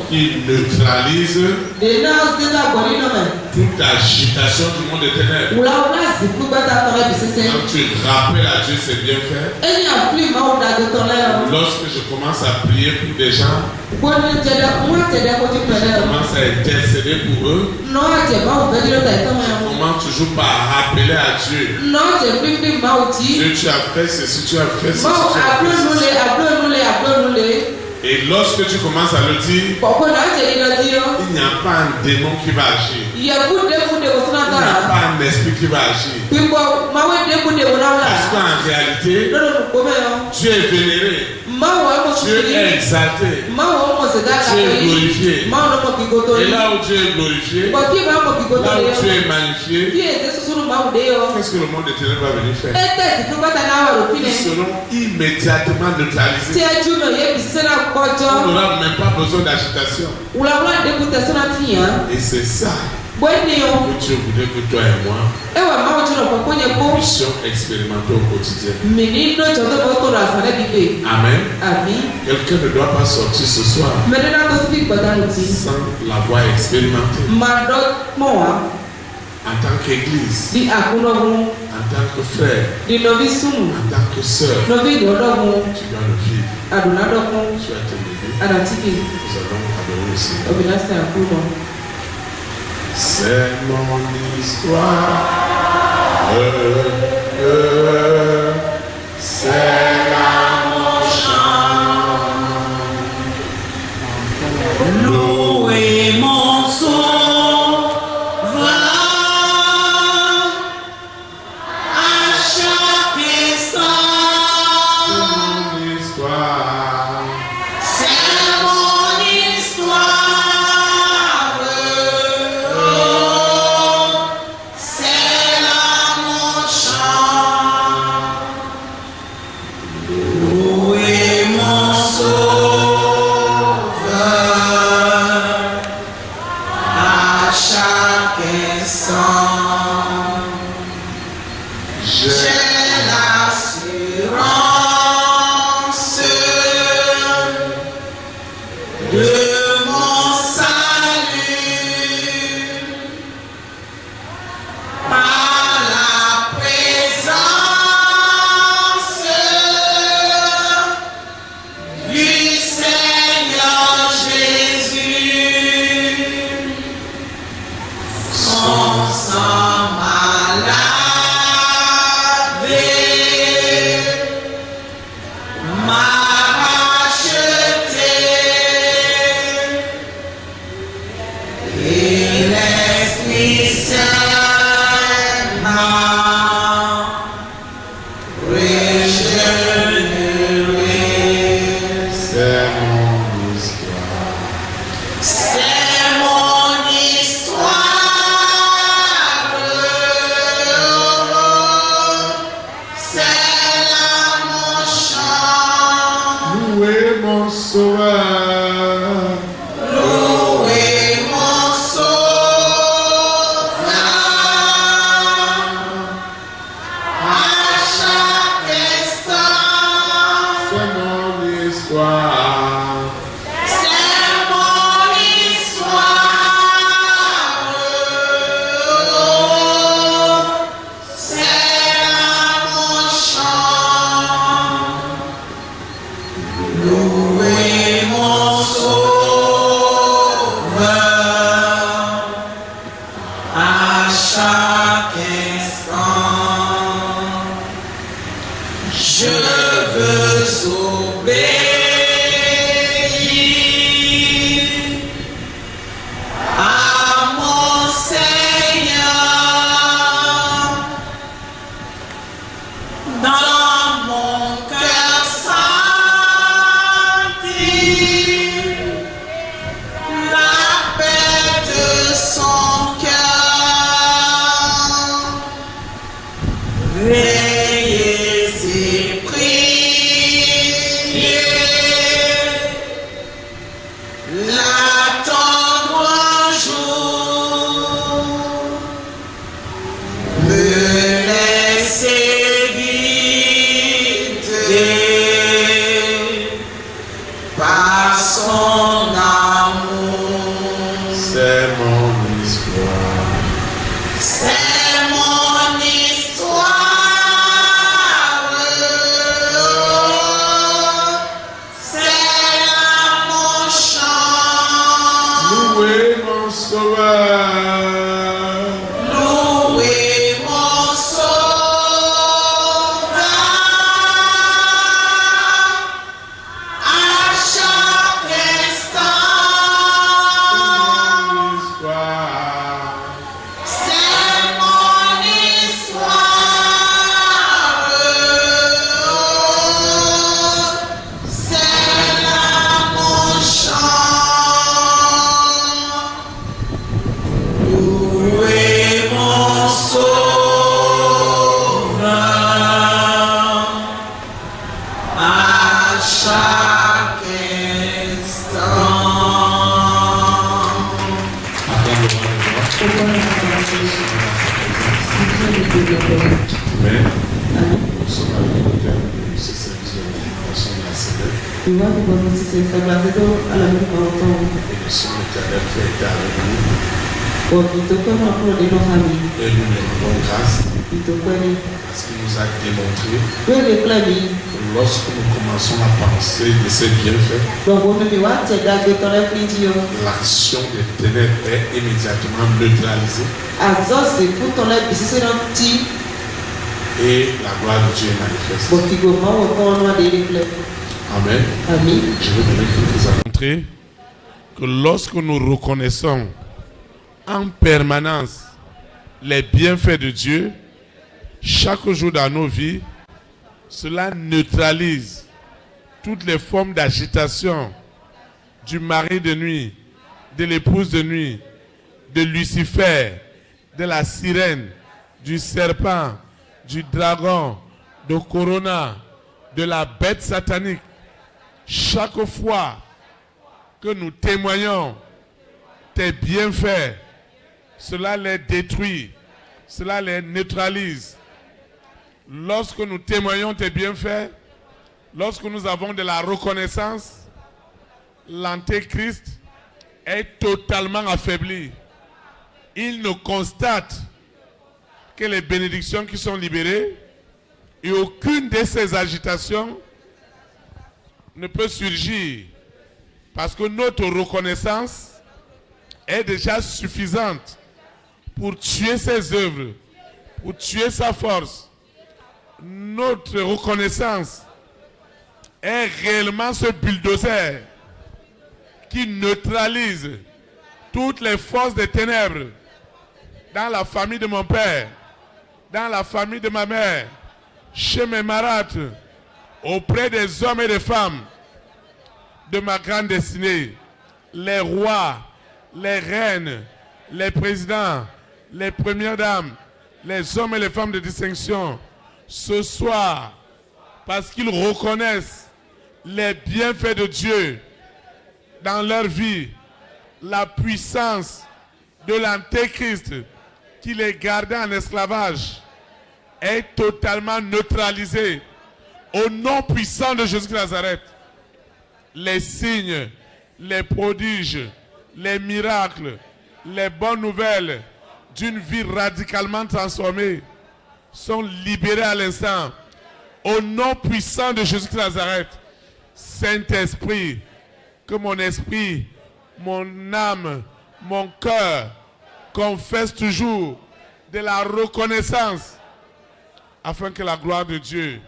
qui neutralise toute agitation du monde des ténèbres. Quand tu rappelles à Dieu ses bienfaits, lorsque je commence à prier pour des gens, je commence à intercéder pour eux, je commence toujours par rappeler à Dieu. Dieu, tu as fait ceci, tu as fait ceci, tu as fait ceci. Et lorsque tu commences à le dire, il n'y a pas un démon qui va agir. Il n'y a pas un esprit qui va agir. Parce qu'en réalité, Dieu est vénéré. Dieu est exalté. Dieu est glorifié. Et là où Dieu est glorifié, là où Dieu est magnifié, qu'est-ce que le monde des ténèbres va venir faire? Ils seront immédiatement neutralisés. On n'aura même pas besoin d'agitation. Et c'est ça que Dieu voudrait que toi et moi puissions expérimenter au quotidien. Amen. Quelqu'un ne doit pas sortir ce soir sans l'avoir expérimenté. En tant qu'église, en tant que frère, en tant que sœur, tu dois le vivre. Tu as te lever. Nous allons adorer le Seigneur. C'est mon histoire. C'est là mon chant. Louez mon sauveur à chaque instant. C'est mon histoire. C'est là mon chant. Louez mon sauveur à chaque instant. J'ai l'assurance de mon salut par la présence du Seigneur Jésus. Son sang m'a lavé, m'a racheté, et l'Esprit Saint m'a régénéré. C'est mon histoire. C'est mon histoire. C'est là mon chant. Louez mon sauveur. Louez mon sauveur à chaque instant. C'est mon histoire. C'est mon histoire. C'est là mon chant. Louez mon sauveur à chaque instant. Je veux obéir à mon Seigneur dans mon cœur sentir la paix de son cœur. Veillez et priez, l'attendre un jour, me laisser guider par son amour. C'est mon histoire. C'est mon histoire, c'est là mon chant. Louez mon sauveur. Louez mon sauveur à chaque instant. Histoire. C'est mon histoire, c'est là mon chant. Louez mon sauveur à chaque instant. Mais nous sommes avec le thème de ce service de l'éducation de la CEDEF et nous sommes l'éternel qui a été avec nous et nous lui rendons grâce parce qu'il nous a démontré que lorsque nous commençons à penser de ses bienfaits, l'action des ténèbres est immédiatement neutralisée et la gloire de Dieu est manifeste. Amen. Je veux donner quelques montrer que lorsque nous reconnaissons en permanence les bienfaits de Dieu, chaque jour dans nos vies, cela neutralise toutes les formes d'agitation du mari de nuit, de l'épouse de nuit, de Lucifer, de la sirène, du serpent, du dragon, de Corona, de la bête satanique. Chaque fois que nous témoignons tes bienfaits, cela les détruit, cela les neutralise. Lorsque nous témoignons tes bienfaits, lorsque nous avons de la reconnaissance, l'antéchrist est totalement affaibli. Il ne constate que les bénédictions qui sont libérées et aucune de ces agitations ne peut surgir parce que notre reconnaissance est déjà suffisante pour tuer ses œuvres, pour tuer sa force. Notre reconnaissance est réellement ce bulldozer qui neutralise toutes les forces des ténèbres dans la famille de mon père, dans la famille de ma mère, chez mes marâtres, auprès des hommes et des femmes de ma grande destinée, les rois, les reines, les présidents, les premières dames, les hommes et les femmes de distinction, ce soir, parce qu'ils reconnaissent les bienfaits de Dieu dans leur vie, la puissance de l'antéchrist qui les gardait en esclavage est totalement neutralisée. Au nom puissant de Jésus de Nazareth, les signes, les prodiges, les miracles, les bonnes nouvelles d'une vie radicalement transformée sont libérés à l'instant. Au nom puissant de Jésus de Nazareth, Saint-Esprit, que mon esprit, mon âme, mon cœur confessent toujours de la reconnaissance afin que la gloire de Dieu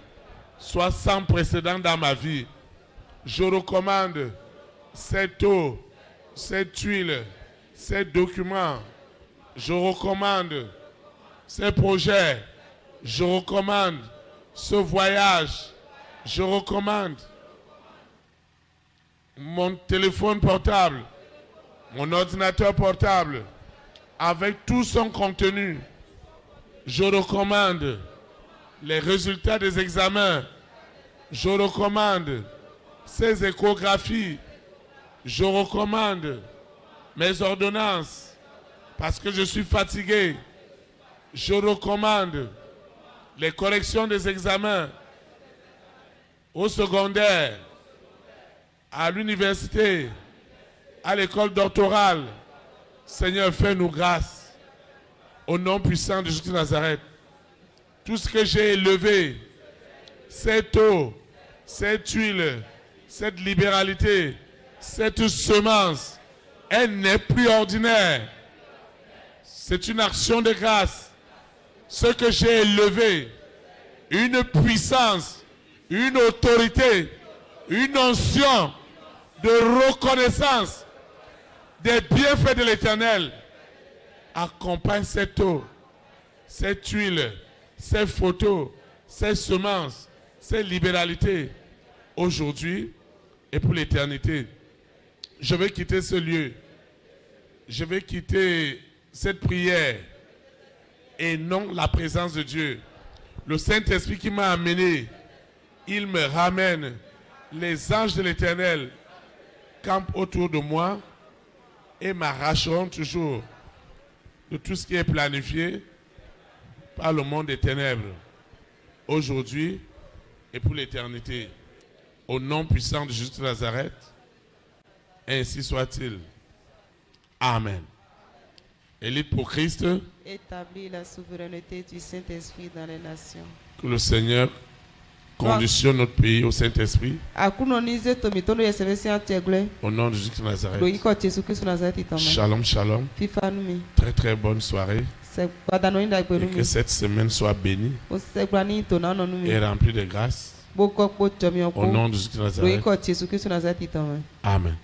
soit sans précédent dans ma vie. Je recommande cette eau, cette huile, ces documents. Je recommande ces projets. Je recommande ce voyage. Je recommande mon téléphone portable, mon ordinateur portable, avec tout son contenu. Je recommande les résultats des examens. Je recommande ces échographies. Je recommande mes ordonnances parce que je suis fatigué. Je recommande les corrections des examens au secondaire, à l'université, à l'école doctorale. Seigneur, fais-nous grâce. Au nom puissant de Jésus de Nazareth. Tout ce que j'ai élevé, cette eau, cette huile, cette libéralité, cette semence, elle n'est plus ordinaire. C'est une action de grâce. Ce que j'ai élevé, une puissance, une autorité, une onction de reconnaissance des bienfaits de l'Éternel accompagne cette eau, cette huile, ces photos, ces semences, ces libéralités aujourd'hui et pour l'éternité. Je vais quitter ce lieu. Je vais quitter cette prière et non la présence de Dieu. Le Saint-Esprit qui m'a amené, il me ramène. Les anges de l'Éternel campent autour de moi et m'arracheront toujours de tout ce qui est planifié par le monde des ténèbres, aujourd'hui et pour l'éternité. Au nom puissant de Jésus de Nazareth, ainsi soit-il. Amen. Élite pour Christ. Établis la souveraineté du Saint-Esprit dans les nations. Que le Seigneur conditionne notre pays au Saint-Esprit. Au nom de Jésus de Nazareth. Shalom, shalom. Très très bonne soirée. Et que cette semaine soit bénie et remplie de grâce. Au nom de Jésus de Nazareth. Amen.